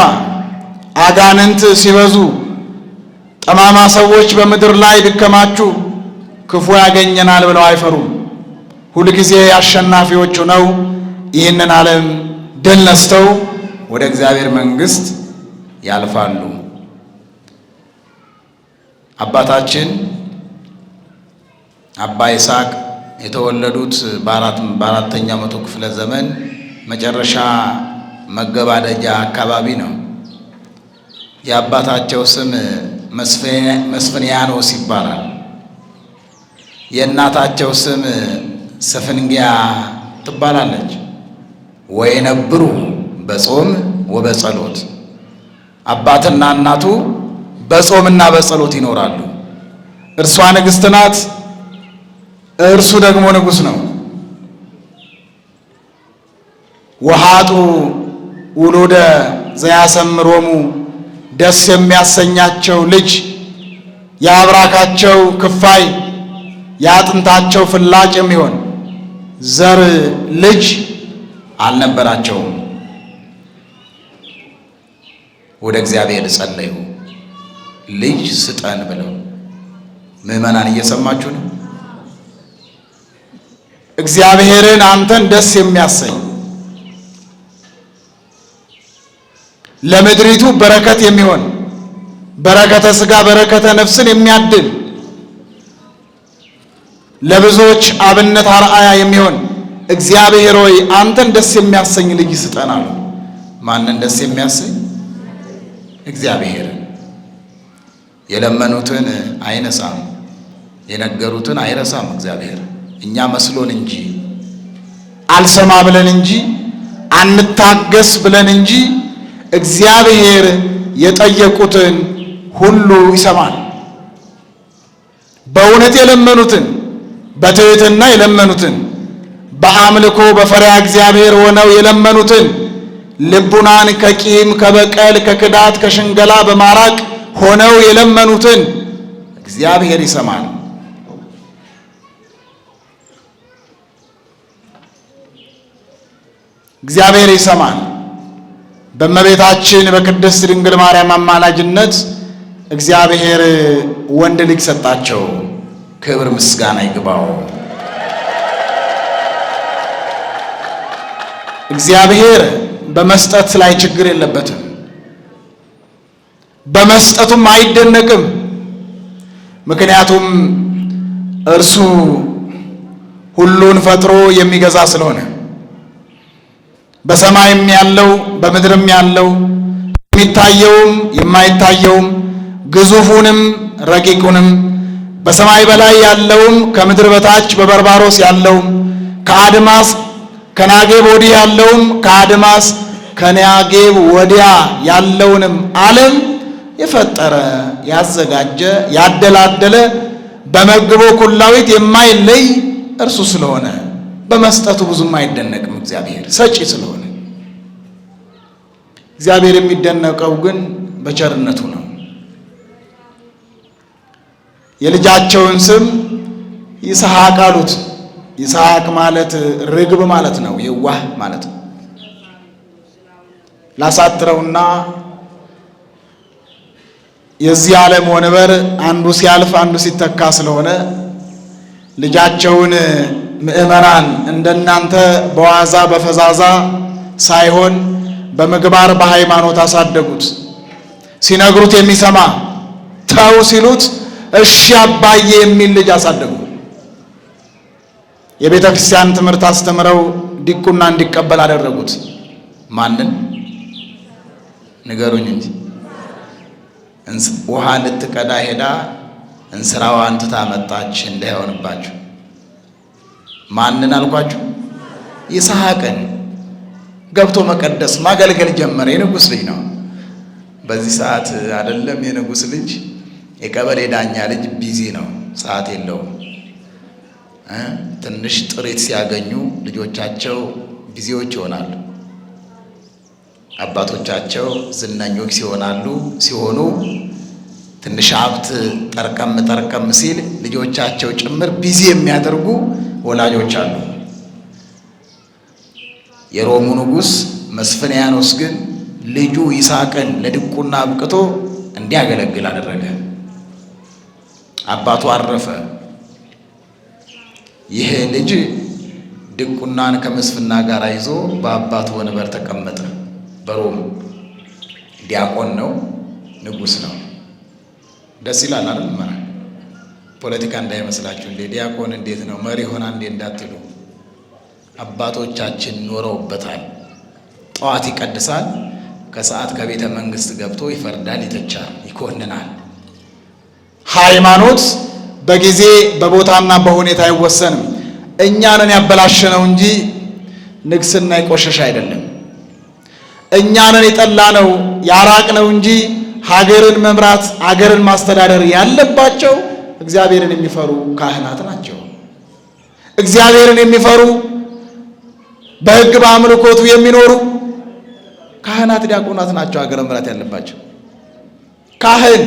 አጋንንት ሲበዙ ጠማማ ሰዎች በምድር ላይ ቢከማቹ ክፉ ያገኘናል ብለው አይፈሩም። ሁልጊዜ አሸናፊዎች ሆነው ይህንን ዓለም ድል ነስተው ወደ እግዚአብሔር መንግሥት ያልፋሉ። አባታችን አባ ይስሐቅ የተወለዱት በአራተኛው መቶ ክፍለ ዘመን መጨረሻ መገባደጃ አካባቢ ነው። የአባታቸው ስም መስፍንያኖስ ይባላል። የእናታቸው ስም ሰፍንጊያ ትባላለች። ወይነብሩ በጾም ወበጸሎት አባትና እናቱ በጾምና በጸሎት ይኖራሉ። እርሷ ንግሥት ናት፣ እርሱ ደግሞ ንጉሥ ነው። ወሃጡ ውሉደ ዘያሰምሮሙ ደስ የሚያሰኛቸው ልጅ የአብራካቸው ክፋይ የአጥንታቸው ፍላጭ የሚሆን ዘር ልጅ አልነበራቸውም። ወደ እግዚአብሔር ጸለዩ፣ ልጅ ስጠን ብለው። ምዕመናን እየሰማችሁ ነው? እግዚአብሔርን አንተን ደስ የሚያሰኝ ለምድሪቱ በረከት የሚሆን በረከተ ሥጋ በረከተ ነፍስን የሚያድል ለብዙዎች አብነት አርአያ የሚሆን እግዚአብሔር ሆይ አንተን ደስ የሚያሰኝ ልጅ ስጠን አሉ። ማንን ደስ የሚያሰኝ? እግዚአብሔርን። የለመኑትን አይነሳም፣ የነገሩትን አይረሳም እግዚአብሔር። እኛ መስሎን እንጂ አልሰማ ብለን እንጂ አንታገስ ብለን እንጂ እግዚአብሔር የጠየቁትን ሁሉ ይሰማል። በእውነት የለመኑትን በትሕትና የለመኑትን በአምልኮ በፈሪሃ እግዚአብሔር ሆነው የለመኑትን ልቡናን ከቂም ከበቀል ከክዳት ከሽንገላ በማራቅ ሆነው የለመኑትን እግዚአብሔር ይሰማል። እግዚአብሔር ይሰማል። በእመቤታችን በቅድስት ድንግል ማርያም አማላጅነት እግዚአብሔር ወንድ ልጅ ሰጣቸው። ክብር ምስጋና ይግባው። እግዚአብሔር በመስጠት ላይ ችግር የለበትም። በመስጠቱም አይደነቅም። ምክንያቱም እርሱ ሁሉን ፈጥሮ የሚገዛ ስለሆነ በሰማይም ያለው በምድርም ያለው የሚታየውም የማይታየውም ግዙፉንም ረቂቁንም በሰማይ በላይ ያለውም ከምድር በታች በበርባሮስ ያለውም ከአድማስ ከናጌብ ወዲህ ያለውም ከአድማስ ከናጌብ ወዲያ ያለውንም ዓለም የፈጠረ ያዘጋጀ ያደላደለ በመግቦ ኩላዊት የማይለይ እርሱ ስለሆነ በመስጠቱ ብዙም አይደነቅም። እግዚአብሔር ሰጪ ስለሆነ እግዚአብሔር የሚደነቀው ግን በቸርነቱ ነው። የልጃቸውን ስም ይስሐቅ አሉት። ይስሐቅ ማለት ርግብ ማለት ነው፣ የዋህ ማለት ነው። ላሳጥረውና የዚህ ዓለም ወንበር አንዱ ሲያልፍ አንዱ ሲተካ ስለሆነ ልጃቸውን ምእመናን እንደናንተ በዋዛ በፈዛዛ ሳይሆን በምግባር በሃይማኖት አሳደጉት። ሲነግሩት የሚሰማ ተው ሲሉት እሺ አባዬ የሚል ልጅ አሳደጉ። የቤተ ክርስቲያን ትምህርት አስተምረው ዲቁና እንዲቀበል አደረጉት። ማንን ንገሩኝ እንጂ ውሃ ልትቀዳ ሄዳ እንስራዋን ትታ መጣች እንዳይሆንባችሁ። ማንን አልኳችሁ? ይስሐቅን ገብቶ መቀደስ ማገልገል ጀመረ። የንጉሥ ልጅ ነው። በዚህ ሰዓት አይደለም የንጉሥ ልጅ፣ የቀበሌ ዳኛ ልጅ ቢዚ ነው፣ ሰዓት የለውም። ትንሽ ጥሪት ሲያገኙ ልጆቻቸው ቢዚዎች ይሆናሉ። አባቶቻቸው ዝነኞች ሲሆኑ ትንሽ ሀብት ጠርቀም ሲል ልጆቻቸው ጭምር ቢዚ የሚያደርጉ ወላጆች አሉ። የሮሙ ንጉሥ መስፍንያኖስ ግን ልጁ ይስሐቅን ለድቁና አብቅቶ እንዲያገለግል አደረገ። አባቱ አረፈ። ይሄ ልጅ ድቁናን ከመስፍና ጋር ይዞ በአባቱ ወንበር ተቀመጠ። በሮም ዲያቆን ነው፣ ንጉሥ ነው። ደስ ይላል አይደል? ፖለቲካ እንዳይመስላችሁ እንዴ! ዲያቆን እንዴት ነው መሪ ሆና እንዴ እንዳትሉ፣ አባቶቻችን ኖረውበታል። ጠዋት ይቀድሳል፣ ከሰዓት ከቤተ መንግስት ገብቶ ይፈርዳል፣ ይተቻል፣ ይኮንናል። ሃይማኖት በጊዜ በቦታና በሁኔታ አይወሰንም። እኛንን ያበላሸነው እንጂ ንግስና የቆሸሸ አይደለም። እኛንን የጠላነው ያራቅነው እንጂ ሀገርን መምራት ሀገርን ማስተዳደር ያለባቸው እግዚአብሔርን የሚፈሩ ካህናት ናቸው። እግዚአብሔርን የሚፈሩ በሕግ በአምልኮቱ የሚኖሩ ካህናት ዲያቆናት ናቸው ሀገር መምራት ያለባቸው። ካህን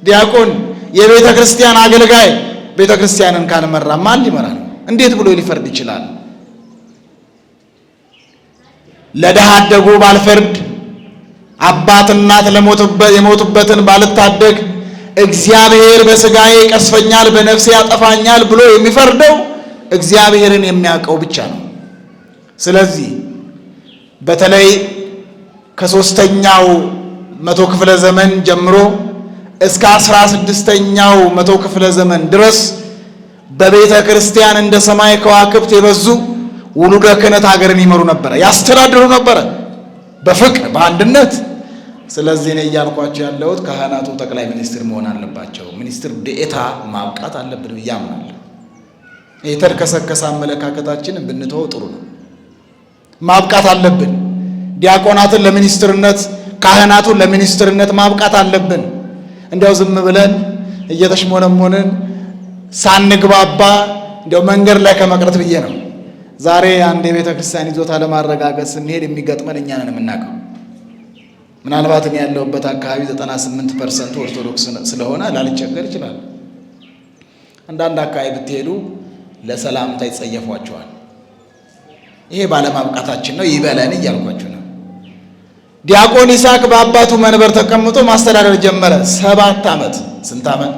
ዲያቆን የቤተ ክርስቲያን አገልጋይ ቤተ ክርስቲያንን ካልመራ ማን ሊመራ ነው? እንዴት ብሎ ሊፈርድ ይችላል? ለድሃ አደጉ ባልፈርድ፣ አባት እናት የሞቱበትን ባልታደግ፣ እግዚአብሔር በሥጋዬ ይቀስፈኛል በነፍሴ ያጠፋኛል ብሎ የሚፈርደው እግዚአብሔርን የሚያውቀው ብቻ ነው። ስለዚህ በተለይ ከ3ኛው መቶ ክፍለ ዘመን ጀምሮ እስከ 16ኛው መቶ ክፍለ ዘመን ድረስ በቤተ ክርስቲያን እንደ ሰማይ ከዋክብት የበዙ ውሉደ ክህነት ሀገርን ይመሩ ነበረ፣ ያስተዳድሩ ነበረ በፍቅር በአንድነት። ስለዚህ እኔ እያልኳቸው ያለሁት ካህናቱ ጠቅላይ ሚኒስትር መሆን አለባቸው። ሚኒስትር ዴኤታ ማብቃት አለብን ብዬ አምናለሁ። የተርከሰከሰ አመለካከታችንን ብንተወው ጥሩ ነው። ማብቃት አለብን። ዲያቆናትን ለሚኒስትርነት፣ ካህናቱን ለሚኒስትርነት ማብቃት አለብን። እንዲያው ዝም ብለን እየተሽሞነሞንን ሳንግባባ እንዲያው መንገድ ላይ ከመቅረት ብዬ ነው። ዛሬ አንድ የቤተ ክርስቲያን ይዞታ ለማረጋገጥ ስንሄድ የሚገጥመን እኛ ነን የምናውቀው። ምናልባት እኔ ያለሁበት አካባቢ 98% ኦርቶዶክስ ስለሆነ ላልቸገር ይችላል። አንዳንድ አካባቢ ብትሄዱ ለሰላምታ ይጸየፏቸዋል። ይሄ ባለማብቃታችን ነው፣ ይበለን እያልኳችሁ ነው። ዲያቆን ይስሐቅ በአባቱ መንበር ተቀምጦ ማስተዳደር ጀመረ። 7 ዓመት። ስንት ዓመት?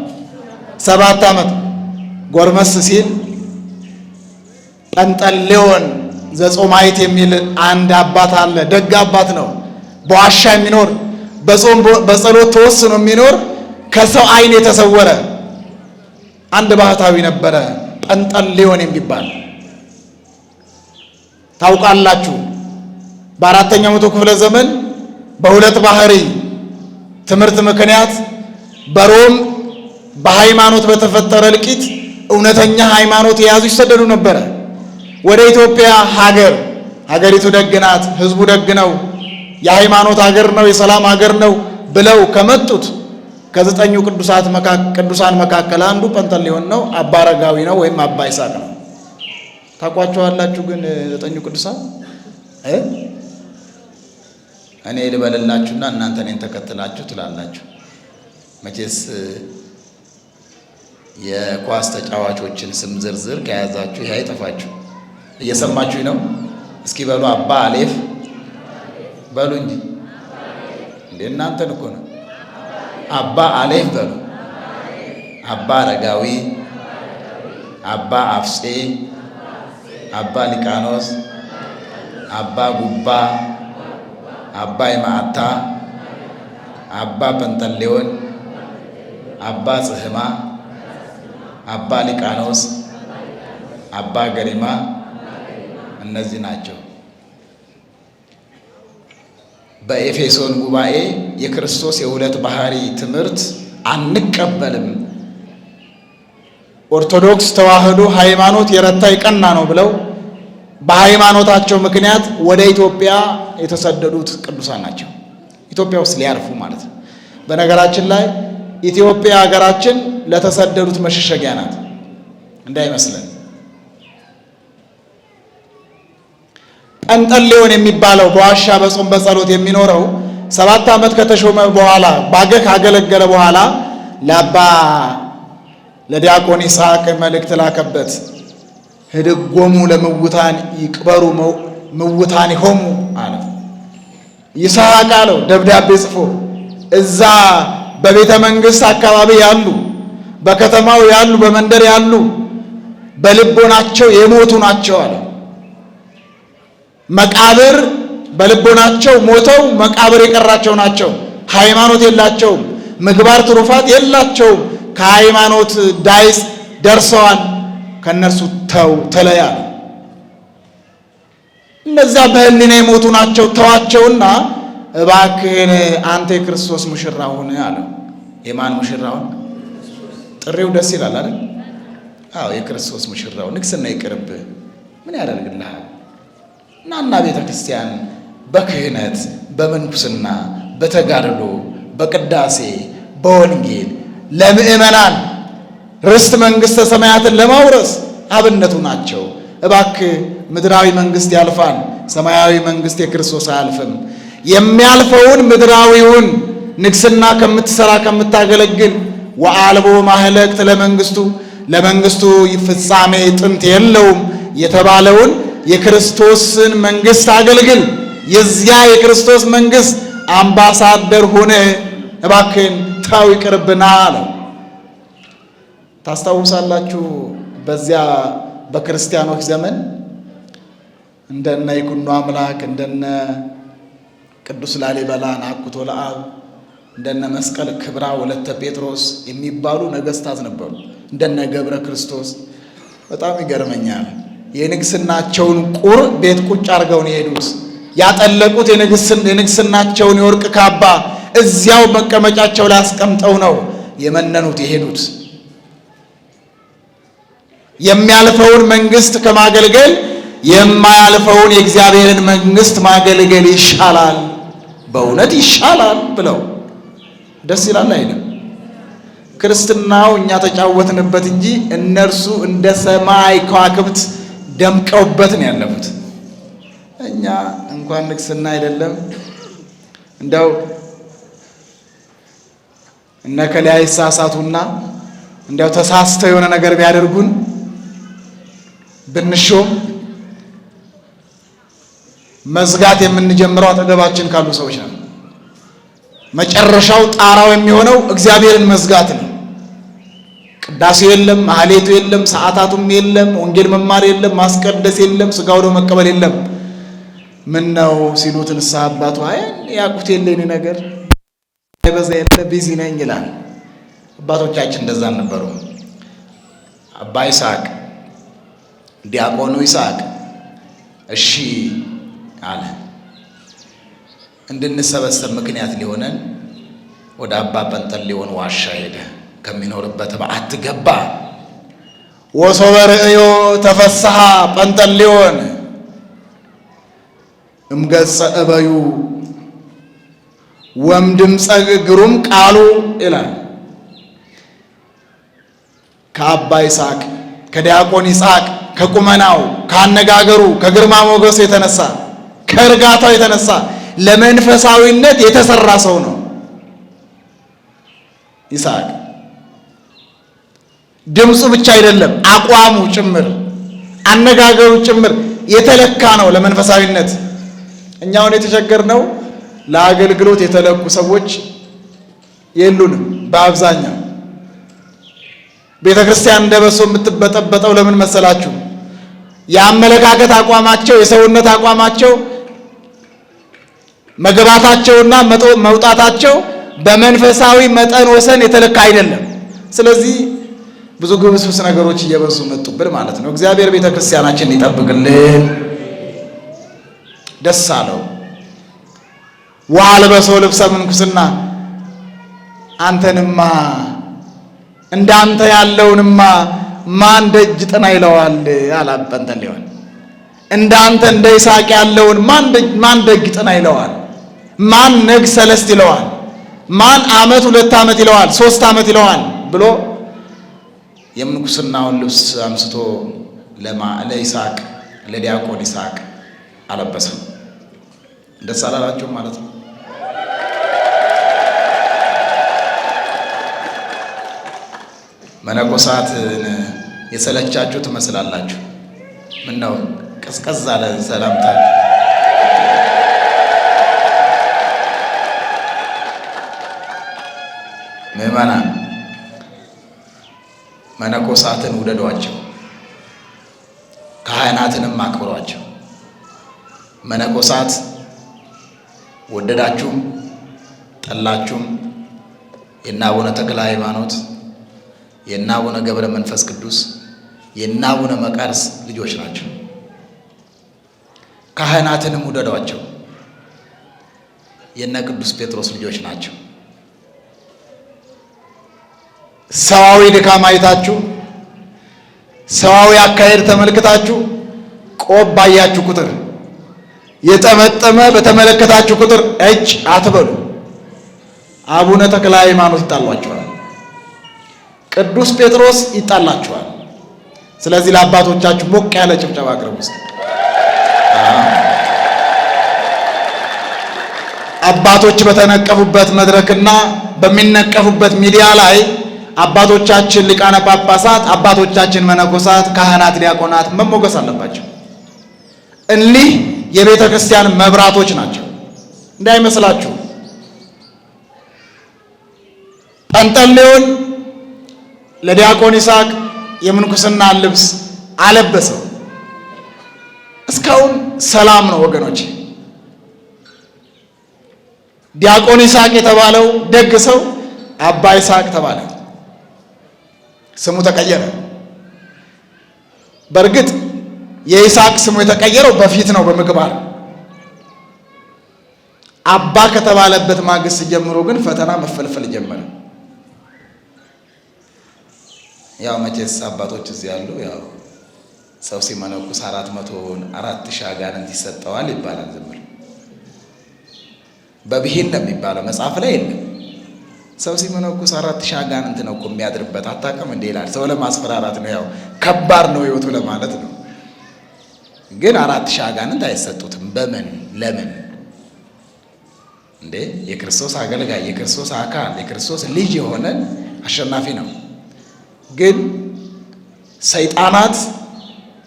7 ዓመት። ጎርመስ ሲል ጰንጠሌዎን ዘጾማይት የሚል አንድ አባት አለ። ደግ አባት ነው። በዋሻ የሚኖር በጾም በጸሎት ተወስኖ የሚኖር ከሰው ዓይን የተሰወረ አንድ ባህታዊ ነበረ፣ ጰንጠሌዎን የሚባል ታውቃላችሁ። በ4ኛው መቶ ክፍለ ዘመን በሁለት ባህሪ ትምህርት ምክንያት በሮም በሃይማኖት በተፈጠረ እልቂት እውነተኛ ሃይማኖት የያዙ ይሰደዱ ነበረ ወደ ኢትዮጵያ ሀገሪቱ ደግ ናት፣ ህዝቡ ደግ ነው፣ የሃይማኖት ሀገር ነው፣ የሰላም ሀገር ነው ብለው ከመጡት ከ9 ቅዱሳን መካከል አንዱ ጰንጠሌዎን ነው። አባ አረጋዊ ነው ወይም አባ ይስሐቅ ነው። ታውቋቸዋላችሁ? ግን 9 ቅዱሳን እኔ ልበልላችሁና እናንተ እኔን ተከትላችሁ ትላላችሁ። መቼስ የኳስ ተጫዋቾችን ስም ዝርዝር ከያዛችሁ ይሄ አይጠፋችሁ። እየሰማችሁ ነው? እስኪ በሉ አባ አሌፍ በሉ እንጂ እንዴ እናንተን እኮ ነው። አባ አሌፍ በሉ። አባ አረጋዊ፣ አባ አፍጼ፣ አባ ሊቃኖስ፣ አባ ጉባ፣ አባ ይማዕታ፣ አባ ጰንጠሌዎን፣ አባ ጽህማ፣ አባ ሊቃኖስ፣ አባ ገሪማ እነዚህ ናቸው። በኤፌሶን ጉባኤ የክርስቶስ የሁለት ባህሪ ትምህርት አንቀበልም፣ ኦርቶዶክስ ተዋህዶ ሃይማኖት የረታ የቀና ነው ብለው በሃይማኖታቸው ምክንያት ወደ ኢትዮጵያ የተሰደዱት ቅዱሳን ናቸው። ኢትዮጵያ ውስጥ ሊያርፉ ማለት ነው። በነገራችን ላይ ኢትዮጵያ ሀገራችን ለተሰደዱት መሸሸጊያ ናት እንዳይመስለን። ጰንጠሌዎን የሚባለው በዋሻ በጾም በጸሎት የሚኖረው 7 ዓመት ከተሾመ በኋላ ባገህ ካገለገለ በኋላ ለዲያቆን ይስሐቅ መልእክት ላከበት። ህድጎሙ ለምውታን ይቅበሩ ምውታኒሆሙ አለ። ይስሐቅ አለው ደብዳቤ ጽፎ እዛ በቤተ መንግሥት አካባቢ ያሉ፣ በከተማው ያሉ፣ በመንደር ያሉ በልቦናቸው የሞቱ ናቸው አለ። መቃብር በልቦናቸው ሞተው መቃብር የቀራቸው ናቸው። ሃይማኖት የላቸውም፣ ምግባር ትሩፋት የላቸውም። ከሃይማኖት ዳይስ ደርሰዋል። ከነርሱ ተለያ። እነዛ በህሊና የሞቱ ናቸው። ተዋቸውና እባክህን አንተ የክርስቶስ ሙሽራ ሁን አለ። የማን ሙሽራ ሁን? ጥሪው ደስ ይላል አይደል? አዎ የክርስቶስ ሙሽራው ንግስና ይቅርብ ምን ያደርግልሃል? እናና ቤተ ክርስቲያን በክህነት በምንኩስና በተጋድሎ በቅዳሴ በወንጌል ለምእመናን ርስት መንግሥተ ሰማያትን ለማውረስ አብነቱ ናቸው። እባክህ ምድራዊ መንግሥት ያልፋል፣ ሰማያዊ መንግሥት የክርስቶስ አያልፍም። የሚያልፈውን ምድራዊውን ንግስና ከምትሰራ ከምታገለግል ወአልቦ ማህለቅት ለመንግስቱ ፍጻሜ ጥንት የለውም የተባለውን የክርስቶስን መንግስት አገልግል። የዚያ የክርስቶስ መንግስት አምባሳደር ሆነ እባክህን ታው ይቅርብና አለው። ታስታውሳላችሁ በዚያ በክርስቲያኖች ዘመን እንደነ ይኩኖ አምላክ እንደነ ቅዱስ ላሊበላን አኩቶ ለአብ እንደነ መስቀል ክብራ ወለተ ጴጥሮስ የሚባሉ ነገስታት ነበሩ። እንደነ ገብረ ክርስቶስ በጣም ይገርመኛል። የንግስናቸውን ቁር ቤት ቁጭ አድርገው ነው የሄዱት። ያጠለቁት የንግስናቸውን የወርቅ ካባ እዚያው መቀመጫቸው ላይ አስቀምጠው ነው የመነኑት የሄዱት። የሚያልፈውን መንግስት ከማገልገል የማያልፈውን የእግዚአብሔርን መንግስት ማገልገል ይሻላል፣ በእውነት ይሻላል ብለው ደስ ይላል አይደል? ክርስትናው እኛ ተጫወትንበት እንጂ እነርሱ እንደ ሰማይ ከዋክብት ደምቀውበት ነው ያለፉት። እኛ እንኳን ንግስና አይደለም እንደው እነ ከሊያ ይሳሳቱና እንዲያው ተሳስተው የሆነ ነገር ቢያደርጉን ብንሾም መዝጋት የምንጀምረው አጠገባችን ካሉ ሰዎች ነው። መጨረሻው ጣራው የሚሆነው እግዚአብሔርን መዝጋት ነው። ቅዳሴ የለም፣ ማህሌቱ የለም፣ ሰዓታቱም የለም፣ ወንጌል መማር የለም፣ ማስቀደስ የለም፣ ስጋው ደሙ መቀበል የለም። ምን ነው ሲሉት ንስሐ አባቱ አይ ያቁት የለኝ ነገር በዛ የለ ቢዚ ነኝ ይላል። አባቶቻችን እንደዛ ነበሩ። አባ ይስሐቅ ዲያቆኑ ይስሐቅ እሺ አለ። እንድንሰበሰብ ምክንያት ሊሆነን ወደ አባ ጰንጠሌዎን ዋሻ ሄደ። ከሚኖርበት በዓት ገባ። ወሶበ ርእዮ ተፈስሐ ጰንጠሌዎን እምገጸ እበዩ ወምድምፀ ግሩም ቃሉ ይላል። ከአባ ይስሐቅ ከዲያቆን ይስሐቅ ከቁመናው ከአነጋገሩ ከግርማ ሞገሱ የተነሳ ከእርጋታው የተነሳ ለመንፈሳዊነት የተሰራ ሰው ነው ይስሐቅ። ድምፁ ብቻ አይደለም፣ አቋሙ ጭምር አነጋገሩ ጭምር የተለካ ነው ለመንፈሳዊነት። እኛውን የተቸገርነው ለአገልግሎት የተለኩ ሰዎች የሉንም። በአብዛኛው ቤተ ክርስቲያን እንደበሶ የምትበጠበጠው ለምን መሰላችሁ? የአመለካከት አቋማቸው፣ የሰውነት አቋማቸው፣ መግባታቸውና መውጣታቸው በመንፈሳዊ መጠን ወሰን የተለካ አይደለም። ስለዚህ ብዙ ግብስብስ ነገሮች እየበዙ መጡብን ማለት ነው። እግዚአብሔር ቤተ ክርስቲያናችንን ይጠብቅልን። ደስ አለው። ወአልበሶ ልብሰ ምንኩስና፣ አንተንማ እንዳንተ ያለውንማ ማን ደጅ ጥና ይለዋል አለ አባ ጰንጠሌዎን። እንዳንተ እንደ ይስሐቅ ያለውን ማን ደጅ ጥና ይለዋል? ማን ነግ ሰለስት ይለዋል? ማን ዓመት 2 ዓመት ይለዋል? 3 ዓመት ይለዋል ብሎ የምንኩስናውን ልብስ አምስቶ ለይስሐቅ ለዲያቆን ይስሐቅ አለበሰው። ደስ አላላችሁም ማለት ነው? መነኮሳትን የሰለቻችሁ ትመስላላችሁ። ምን ነው ቀዝቀዝ አለ ሰላምታ። ምዕመናን መነኮሳትን ውደዷቸው፣ ካህናትንም አክብሯቸው። መነኮሳት ወደዳችሁም ጠላችሁም የእነ አቡነ ተክለ ሃይማኖት፣ የእነ አቡነ ገብረ መንፈስ ቅዱስ፣ የእነ አቡነ መቃርስ ልጆች ናቸው። ካህናትንም ውደዷቸው፣ የእነ ቅዱስ ጴጥሮስ ልጆች ናቸው። ሰዋዊ ድካም አይታችሁ፣ ሰዋዊ አካሄድ ተመልክታችሁ ቆብ ባያችሁ ቁጥር የጠመጠመ በተመለከታችሁ ቁጥር እጭ አትበሉ። አቡነ ተክለ ሃይማኖት ይጣሏቸዋል፣ ቅዱስ ጴጥሮስ ይጣላቸዋል። ስለዚህ ለአባቶቻችሁ ሞቅ ያለ ጭብጨባ አቅርቡ። ውስጥ አባቶች በተነቀፉበት መድረክና በሚነቀፉበት ሚዲያ ላይ አባቶቻችን ሊቃነ ጳጳሳት፣ አባቶቻችን መነኮሳት፣ ካህናት፣ ዲያቆናት መሞገስ አለባቸው። እኒህ የቤተ ክርስቲያን መብራቶች ናቸው። እንዳይመስላችሁ ጰንጠሌዎን ለዲያቆን ይስሐቅ የምንኩስና ልብስ አለበሰው። እስካሁን ሰላም ነው ወገኖች። ዲያቆን ይስሐቅ የተባለው ደግ ሰው አባ ይስሐቅ ተባለ። ስሙ ተቀየረ። በእርግጥ የይስሐቅ ስሙ የተቀየረው በፊት ነው፣ በምግባር አባ ከተባለበት ማግስት ጀምሮ ግን ፈተና መፈልፈል ጀመረ። ያው መቼስ አባቶች እዚህ ያሉ ያው ሰው ሲመነኩስ 400,000 አጋንንት ይሰጠዋል ይባላል። ዝም ብሎ በብሂል ነው የሚባለው፣ መጽሐፍ ላይ የለም። ሰው ሲመነኩስ 4,000 አጋንንት ነው እኮ የሚያድርበት አታውቅም እንዴ ይላል። ሰው ለማስፈራራት ነው፣ ያው ከባድ ነው ህይወቱ ለማለት ነው። ግን 4,000 አጋንንት አይሰጡትም። በምን ለምን? እንዴ የክርስቶስ አገልጋይ፣ የክርስቶስ አካል፣ የክርስቶስ ልጅ የሆነ አሸናፊ ነው። ግን ሰይጣናት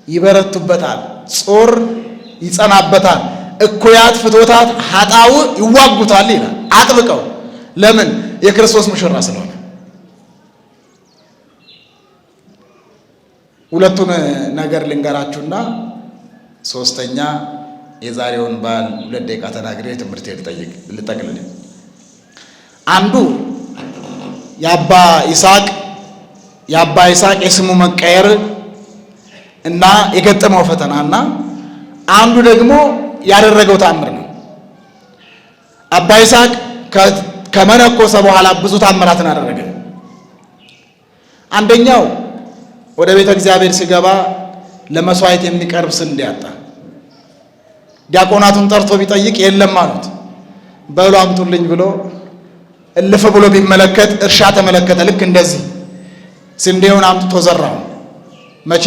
ይበረቱበታል፣ ጾር ይጸናበታል፣ እኩያት ፍቶታት ኃጣው ይዋጉታል ይላል አጥብቀው። ለምን? የክርስቶስ ሙሽራ ስለሆነ። ሁለቱን ነገር ልንገራችሁና ሶስተኛ የዛሬውን በዓል 2 ደቂቃ ተናግሬ ትምህርት ልጠቅልል። አንዱ የአባ ይስሐቅ የስሙ መቀየር እና የገጠመው ፈተናና አንዱ ደግሞ ያደረገው ታምር ነው። አባ ይስሐቅ ከመነኮሰ በኋላ ብዙ ታምራትን አደረገ። አንደኛው ወደ ቤተ እግዚአብሔር ሲገባ ለመስዋዕት የሚቀርብ ስንዴ አጣ። ዲያቆናቱን ጠርቶ ቢጠይቅ የለም አሉት። በሉ አምጡልኝ ብሎ እልፍ ብሎ ቢመለከት እርሻ ተመለከተ። ልክ እንደዚህ ስንዴውን አምጥቶ ዘራው። መቼ?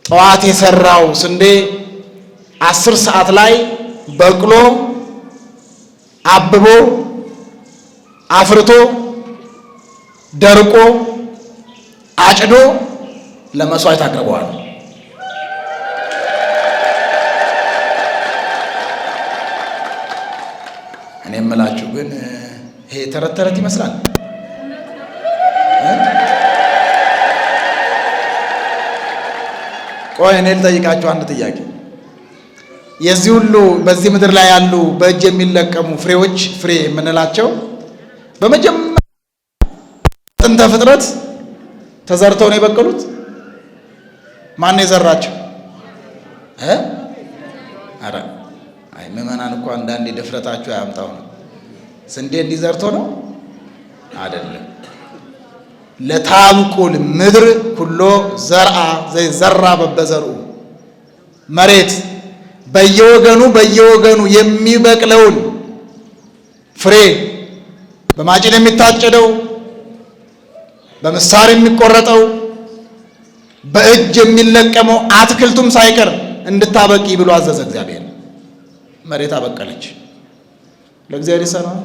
ጠዋት የሰራው ስንዴ 10 ሰዓት ላይ በቅሎ አብቦ አፍርቶ ደርቆ አጭዶ ለመስዋዕት አቅርበዋል። እኔ የምላችሁ ግን ይሄ ተረት ተረት ይመስላል። ቆይ እኔ ልጠይቃችሁ አንድ ጥያቄ። የዚህ ሁሉ በዚህ ምድር ላይ ያሉ በእጅ የሚለቀሙ ፍሬዎች ፍሬ የምንላቸው በመጀመሪያ ጥንተ ፍጥረት ተዘርተው ነው የበቀሉት? ማን ነው የዘራቸው? አረ አይ ምዕመናን እኮ አንዳንዴ ድፍረታችሁ አያምጣው ነው። ስንዴ እንዲዘርቶ ነው አይደለም። ለታብቁል ምድር ኩሎ ዘርአ ዘይዘራ በበዘርኡ፣ መሬት በየወገኑ የሚበቅለውን ፍሬ በማጭድ የሚታጨደው፣ በምሳር የሚቆረጠው፣ በእጅ የሚለቀመው አትክልቱም ሳይቀር እንድታበቂ ብሎ አዘዘ እግዚአብሔር። መሬት አበቀለች። ለእግዚአብሔር ይሰራል።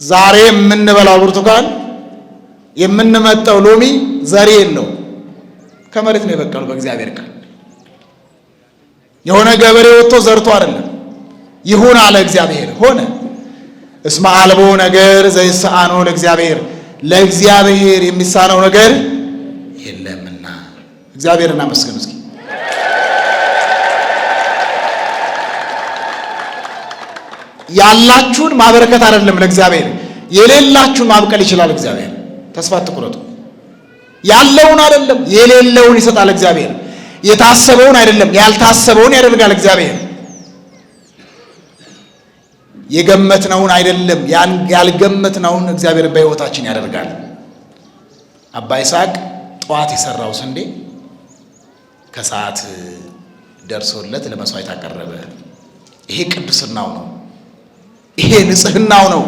ዛሬ የምንበላው ብርቱካን የምንመጣው ሎሚ ዘሬ የለው ከመሬት ነው የበቀለው በእግዚአብሔር ቃል። የሆነ ገበሬ ወጥቶ ዘርቶ አይደለም። ይሁን አለ እግዚአብሔር፣ ሆነ። እስመ አልቦ ነገር ዘይሳአኖ ለእግዚአብሔር፣ ለእግዚአብሔር የሚሳነው ነገር የለምና። እግዚአብሔር እናመስግን እስኪ። ያላችሁን ማበረከት አይደለም ለእግዚአብሔር፣ የሌላችሁን ማብቀል ይችላል እግዚአብሔር። ተስፋ አትቁረጡ። ያለውን አይደለም የሌለውን ይሰጣል እግዚአብሔር። የታሰበውን አይደለም ያልታሰበውን ያደርጋል እግዚአብሔር። የገመትነውን አይደለም ያልገመትነውን እግዚአብሔር በሕይወታችን ያደርጋል። አባ ይስሐቅ ጠዋት የሰራው ስንዴ ከሰዓት ደርሶለት ለመስዋዕት አቀረበ። ይሄ ቅዱስናው ነው። ይሄ ንጽህናው ነው።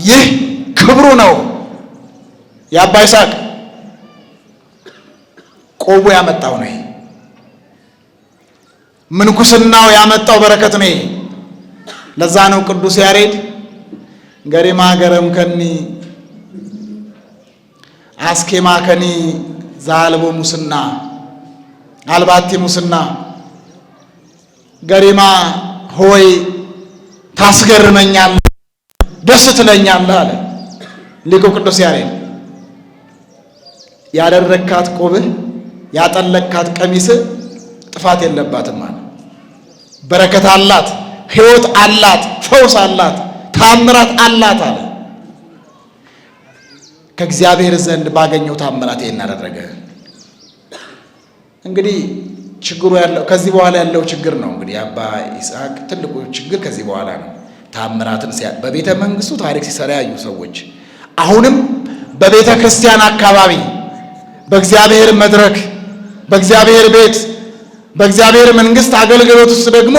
ይህ ክብሩ ነው። የአባ ይስሐቅ ቆቡ ያመጣው ነው። ምንኩስናው ያመጣው በረከት ነው። ለዛ ነው ቅዱስ ያሬድ ገሪማ ገረምከኒ አስኬማከኒ ዛልቦ ሙስና አልባቲ ሙስና፣ ገሪማ ሆይ ታስገርመኛለህ፣ ደስ ትለኛለህ አለ ሊቁ ቅዱስ ያሬድ። ያደረካት ቆብህ ያጠለካት ቀሚስህ ጥፋት የለባትም አለ። በረከት አላት፣ ሕይወት አላት፣ ፈውስ አላት፣ ታምራት አላት አለ። ከእግዚአብሔር ዘንድ ባገኘው ታምራት ይሄን አደረገ። እንግዲህ ችግሩ ያለው ከዚህ በኋላ ያለው ችግር ነው። እንግዲህ አባ ይስሐቅ ትልቁ ችግር ከዚህ በኋላ ነው። ታምራትን በቤተ መንግስቱ ታሪክ ሲሰራ ያዩ ሰዎች አሁንም በቤተ ክርስቲያን አካባቢ በእግዚአብሔር መድረክ፣ በእግዚአብሔር ቤት፣ በእግዚአብሔር መንግስት አገልግሎት ውስጥ ደግሞ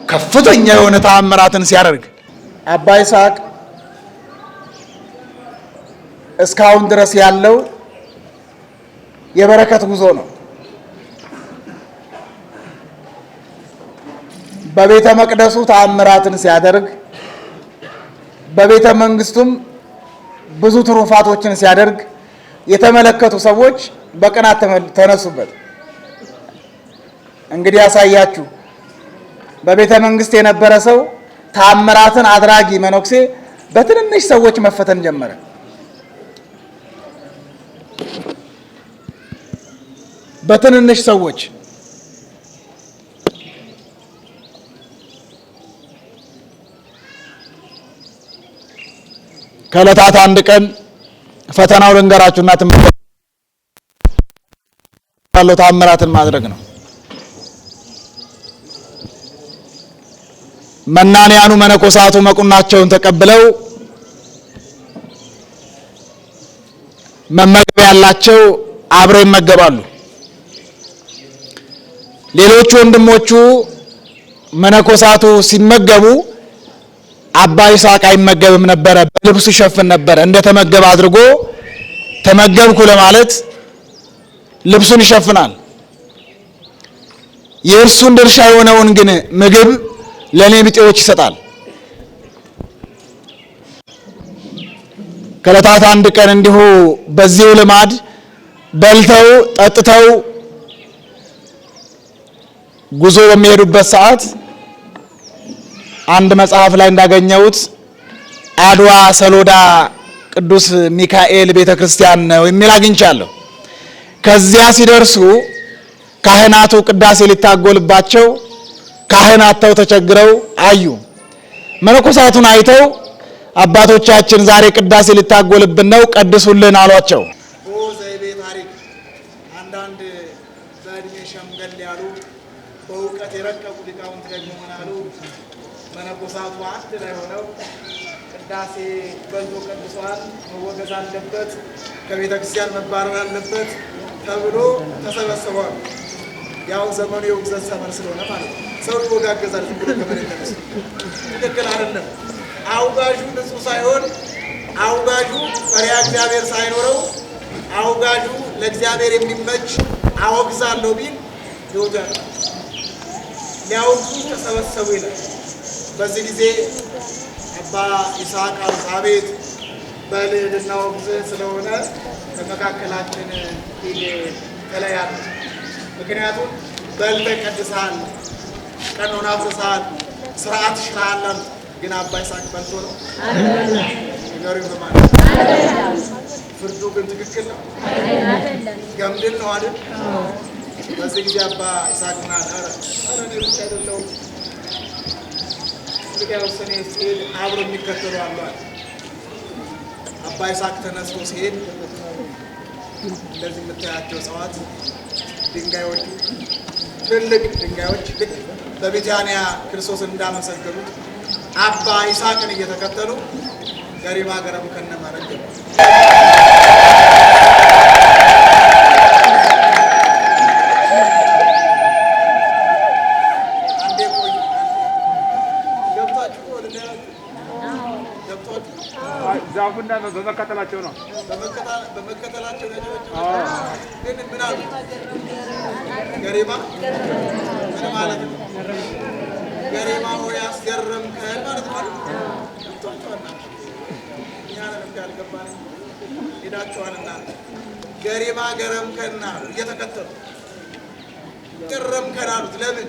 ከፍተኛ የሆነ ታምራትን ሲያደርግ አባ ይስሐቅ እስካሁን ድረስ ያለው የበረከት ጉዞ ነው። በቤተ መቅደሱ ተአምራትን ሲያደርግ በቤተ መንግስቱም ብዙ ትሩፋቶችን ሲያደርግ የተመለከቱ ሰዎች በቅናት ተነሱበት። እንግዲህ ያሳያችሁ በቤተ መንግስት የነበረ ሰው ተአምራትን አድራጊ መነኩሴ በትንንሽ ሰዎች መፈተን ጀመረ። በትንንሽ ሰዎች ከዕለታት አንድ ቀን ፈተናው ልንገራችሁና ያለው ተአምራትን ማድረግ ነው። መናንያኑ መነኮሳቱ መቁናቸውን ተቀብለው መመገብ ያላቸው አብረው ይመገባሉ። ሌሎቹ ወንድሞቹ መነኮሳቱ ሲመገቡ አባ ይስሐቅ አይመገብም ነበረ፣ በልብሱ ይሸፍን ነበረ። እንደተመገበ አድርጎ ተመገብኩ ለማለት ልብሱን ይሸፍናል። የእርሱን ድርሻ የሆነውን ግን ምግብ ለኔ ቢጤዎች ይሰጣል። ከዕለታት አንድ ቀን እንዲሁ በዚሁ ልማድ በልተው ጠጥተው ጉዞ በሚሄዱበት ሰዓት አንድ መጽሐፍ ላይ እንዳገኘሁት አድዋ ሰሎዳ ቅዱስ ሚካኤል ቤተክርስቲያን ነው የሚል አግኝቻለሁ። ከዚያ ሲደርሱ ካህናቱ ቅዳሴ ሊታጎልባቸው ካህናተው ተቸግረው አዩ። መነኮሳቱን አይተው አባቶቻችን ዛሬ ቅዳሴ ሊታጎልብን ነው ቀድሱልን አሏቸው። ዘይቤ ታሪክ አንዳንድ በእድሜ ሸምገል ያሉ በእውቀት የረቀቁ ሊቃውንት ደግሞ ምን አሉ? መነኮሳቱ አንድ ላይ ሆነው ቅዳሴ በልቶ ቀድሷል፣ መወገዝ አለበት፣ ከቤተ ክርስቲያን መባረር አለበት ተብሎ ተሰበሰቧል። ያው ዘመኑ የውግዘት ዘመን ስለሆነ ማለት ነው። ሰው ይወጋገዛል ዝም ብሎ ከመሬት ተነስቶ። ትክክል አይደለም። አውጋዡ ንጹሕ ሳይሆን አውጋዡ ፈሪሃ እግዚአብሔር ሳይኖረው አውጋዡ ለእግዚአብሔር የሚመች አወግዛለሁ ቢል ይወጋ ሊያወግዙ ተሰበሰቡ ይላል። በዚህ ጊዜ አባ ይስሐቅ አቤት በል እንድናወግዝ ስለሆነ ከመካከላችን ሂድ ተለያለ። ምክንያቱም በልተህ ቀድሰሃል፣ ቀኖና አፍርሰሃል፣ ስርዓት ሽረሃል። ግን አባ ይስሐቅ በልቶ ነው ነገሩ በማለት ፍርዱ ግን ትክክል ነው ገምድል ነው አይደል? በዚህ ጊዜ አባ ይስሐቅ ምን አለ? ኧረ እኔ ብቻ አይደለሁም ልጋው ሰኔ ሲሄድ አብሮ የሚከተሉ አሉ አለ። አባ ይስሐቅ ተነስቶ ሲሄድ እንደዚህ የምታያቸው እጽዋት ድንጋዮቹ ትልቅ ድንጋዮች ልክ በቢታንያ ክርስቶስን እንዳመሰገኑት አባ ይስሐቅን እየተከተሉ ገሪማ ገረሙ ከነማረግ አንዴ ቆይ ገብታችሁ ወደ ገብታችሁ ዛፉና በመከተላቸው ነው በመከተላቸው ግን ምን አሉ? ገሪማ ምን ማለት ነው? ገሪማ ሆይ አስገረምከን ማለት ነው። ያልገባን ሄዳችኋልና ገሪማ ገረምከን አሉ። እየተከተሉ ገረምከን አሉት። ለምን?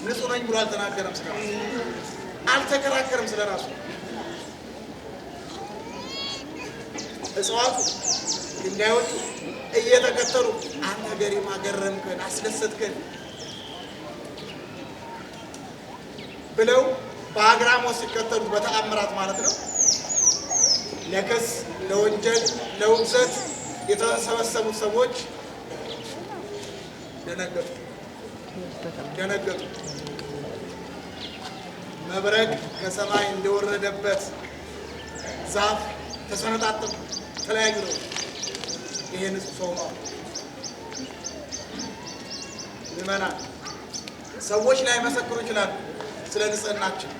ንጹሕ ነኝ ብሎ አልተናገረም። ስለራሱ አልተከራከረም። ስለራሱ እጽዋቱ ድንጋዮቹ እየተከተሉ አንተ ገሪማ ገረምከን፣ አስደሰትከን ብለው በአግራሞት ሲከተሉት በተአምራት ማለት ነው። ለክስ፣ ለወንጀል፣ ለውግዘት የተሰበሰቡት ሰዎች ደነገጡ። መብረቅ ከሰማይ እንደወረደበት ዛፍ ተሰነጣጠቁ፣ ተለያዩ ነው። ይሄ ንጹሕ ሰው ነው። ምዕመናን ሰዎች ላይ መሰክሩ ይችላሉ ስለ ንጽህናችን።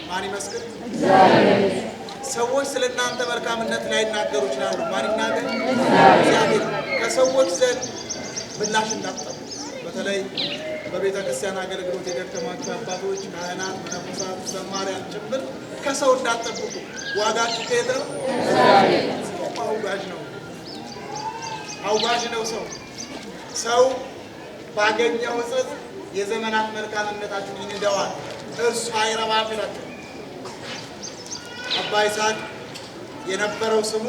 ማን ይመስክር? ሰዎች ስለ እናንተ መልካምነት ላይ ይናገሩ ይችላሉ። ማን ይናገር? እግዚአብሔር። ከሰዎች ዘንድ ምላሽ እንዳትጠብቁ። በተለይ በቤተ ክርስቲያን አገልግሎት የደከማችሁ አባቶች፣ ካህናት፣ መነኮሳት፣ ዘማሪያን ጭምር ከሰው እንዳትጠብቁ። ዋጋችሁ ከየት ነው? አውጋዥ ነው። አውጋዥ ነው ሰው። ሰው ባገኘው ዕፅት የዘመናት መልካምነታችሁን ይንደዋል፣ እርሱ አይረባም ይላል። አባ ይስሐቅ የነበረው ስሙ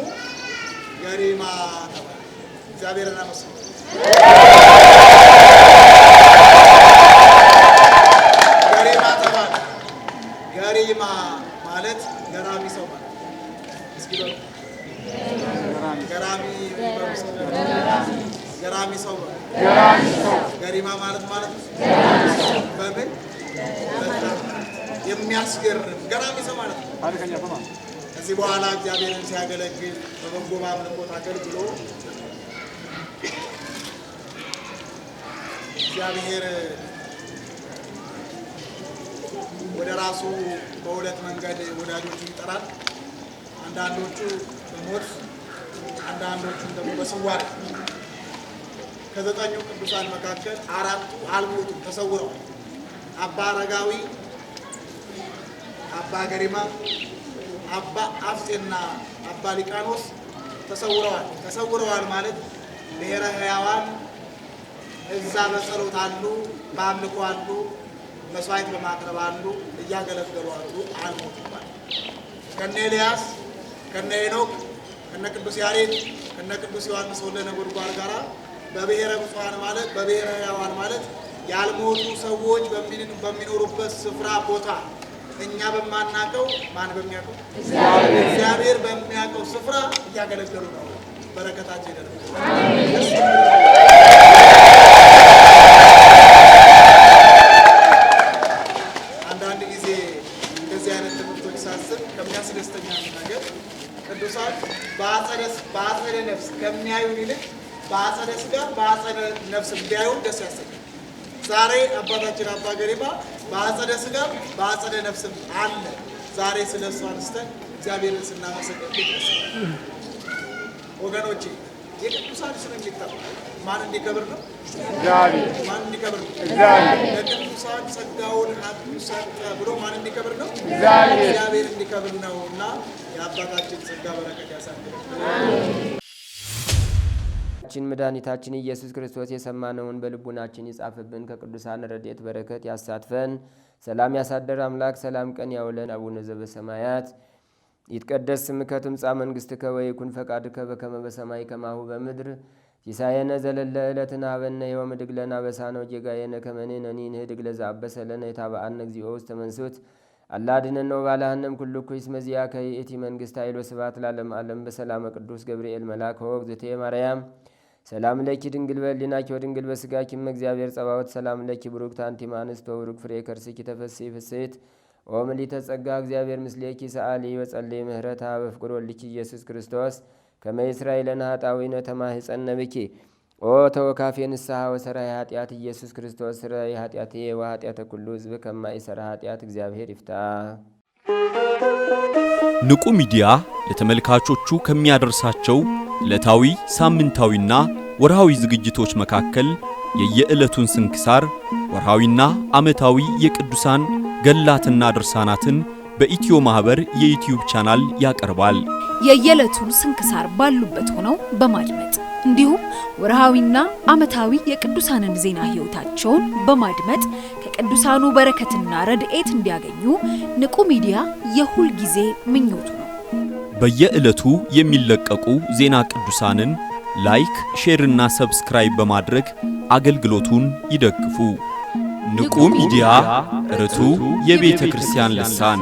ገሪማ ነበር። እግዚአብሔርን አመስግኑ። ገሪማ ተባለ። ገሪማ ማለት ገራሚ ሰው ማለት። እስኪ በሉ ገራሚ ገራሚ ሰው ነው። ገሪማ ማለት በምን የሚያስገርም ገራሚ ሰው ማለት ነው። ከዚህ በኋላ እግዚአብሔርን ሲያገለግል በበጎ በአምልኮት አገልግሎ እግዚአብሔር ወደ ራሱ በሁለት መንገድ ወዳጆቹ ይጠራል። አንዳንዶቹ በሞት አንዳንዶቹም ደግሞ በስዋር። ከዘጠኙ ቅዱሳን መካከል አራቱ አልሞቱም፣ ተሰውረዋል። አባ አረጋዊ፣ አባ ገሪማ፣ አባ አፍጼና አባ ሊቃኖስ ተሰውረዋል። ተሰውረዋል ማለት ብሔረ ሕያዋን እዛ በጸሎት አሉ፣ በአምልኮ አሉ፣ መስዋዕት በማቅረብ አሉ፣ እያገለገሉ አሉ፣ አልሞቱም ማለት። ከነ ኤልያስ፣ ከነ ሄኖክ፣ ከነ ቅዱስ ያሬድ፣ ከነ ቅዱስ ዮሐንስ ወልደ ነጎድጓድ ጋራ በብሔረ ብፁዓን ማለት በብሔረ ሕያዋን ማለት ያልሞቱ ሰዎች በሚኖሩበት ስፍራ ቦታ እኛ በማናቀው ማን በሚያቀው እግዚአብሔር በሚያቀው ስፍራ እያገለገሉ ነው። በረከታቸው ይደረግ። አንዳንድ ጊዜ እንደዚህ አይነት ትምህርቶች ሳስብ ከሚያስደስተኛ ነገር ቅዱሳን በአጸደ ነፍስ ከሚያዩን ይልቅ በአጸደ ሥጋ በአጸደ ነፍስ ቢያዩን ደስ ያሰኛል። ዛሬ አባታችን አባ ገሪማ በአጸደ ሥጋ በአጸደ ነፍስም አለ። ዛሬ ስለ እሱ አንስተን እግዚአብሔርን ስናመሰግን ወገኖቼ፣ የቅዱሳን ስም የሚጠራ ማን እንዲከብር ነው? ማን እንዲከብር ነው? ለቅዱሳን ጸጋውን ሀብቱን ሰጠ ብሎ ማን እንዲከብር ነው? እግዚአብሔር እንዲከብር ነው። እና የአባታችን ጸጋ በረከት ያሳድረን። መድኃኒታችን ኢየሱስ ክርስቶስ የሰማነውን በልቡናችን ይጻፍብን፣ ከቅዱሳን ረድኤት በረከት ያሳትፈን። ሰላም ያሳደር አምላክ ሰላም ቀን ያውለን። አቡነ ዘበሰማያት ይትቀደስ ስምከ ትምጻእ መንግሥትከ ወይኩን ፈቃድከ በከመ በሰማይ ከማሁ በምድር ሲሳየነ ዘለለ ዕለትነ ሀበነ ዮም ወኅድግ ለነ አበሳነ ወጌጋየነ ከመ ንሕነኒ ንኅድግ ለዘአበሰ ለነ ኢታብአነ እግዚኦ ውስተ መንሱት አላ አድኅነነ ወባልሐነም ኩሉ ኩይስ መዚአከ ይእቲ መንግሥት ኃይል ወስብሐት ለዓለመ ዓለም። በሰላመ ቅዱስ ገብርኤል መልአክ ወእግዝእትየ ማርያም ሰላም ለኪ ድንግል በሕሊናኪ ወድንግል በሥጋኪ እም እግዚአብሔር ጸባዖት ሰላም ለኪ ብሩክት አንቲ እምአንስት ወቡሩክ ፍሬ ከርሥኪ ተፈሥሒ ፍሥሕት ኦ ምልዕተ ጸጋ እግዚአብሔር ምስሌኪ ሰአሊ ወጸልይ ምህረታ በፍቅር ወልድኪ ኢየሱስ ክርስቶስ ከመ ይሥራይ ለነ ኃጣውኢነ ተማኅፀነ ብኪ ኦ ተወካፌ ንስሐ ወሰራይ ኃጢአት ኢየሱስ ክርስቶስ ስረይ ኃጢአትየ ወኃጢአተ ኩሉ ሕዝብ ከማይሠራ ኃጢአት እግዚአብሔር ይፍታ። ንቁ ሚዲያ ለተመልካቾቹ ከሚያደርሳቸው ዕለታዊ ሳምንታዊና ወርሃዊ ዝግጅቶች መካከል የየዕለቱን ስንክሳር ወርሃዊና ዓመታዊ የቅዱሳን ገላትና ድርሳናትን በኢትዮ ማህበር የዩቲዩብ ቻናል ያቀርባል። የየዕለቱን ስንክሳር ባሉበት ሆነው በማድመጥ እንዲሁም ወርሃዊና ዓመታዊ የቅዱሳንን ዜና ሕይወታቸውን በማድመጥ ከቅዱሳኑ በረከትና ረድኤት እንዲያገኙ ንቁ ሚዲያ የሁል ጊዜ ምኞቱ ነው። በየዕለቱ የሚለቀቁ ዜና ቅዱሳንን ላይክ፣ ሼር እና ሰብስክራይብ በማድረግ አገልግሎቱን ይደግፉ። ንቁ ሚዲያ ርቱ የቤተ ክርስቲያን ልሳን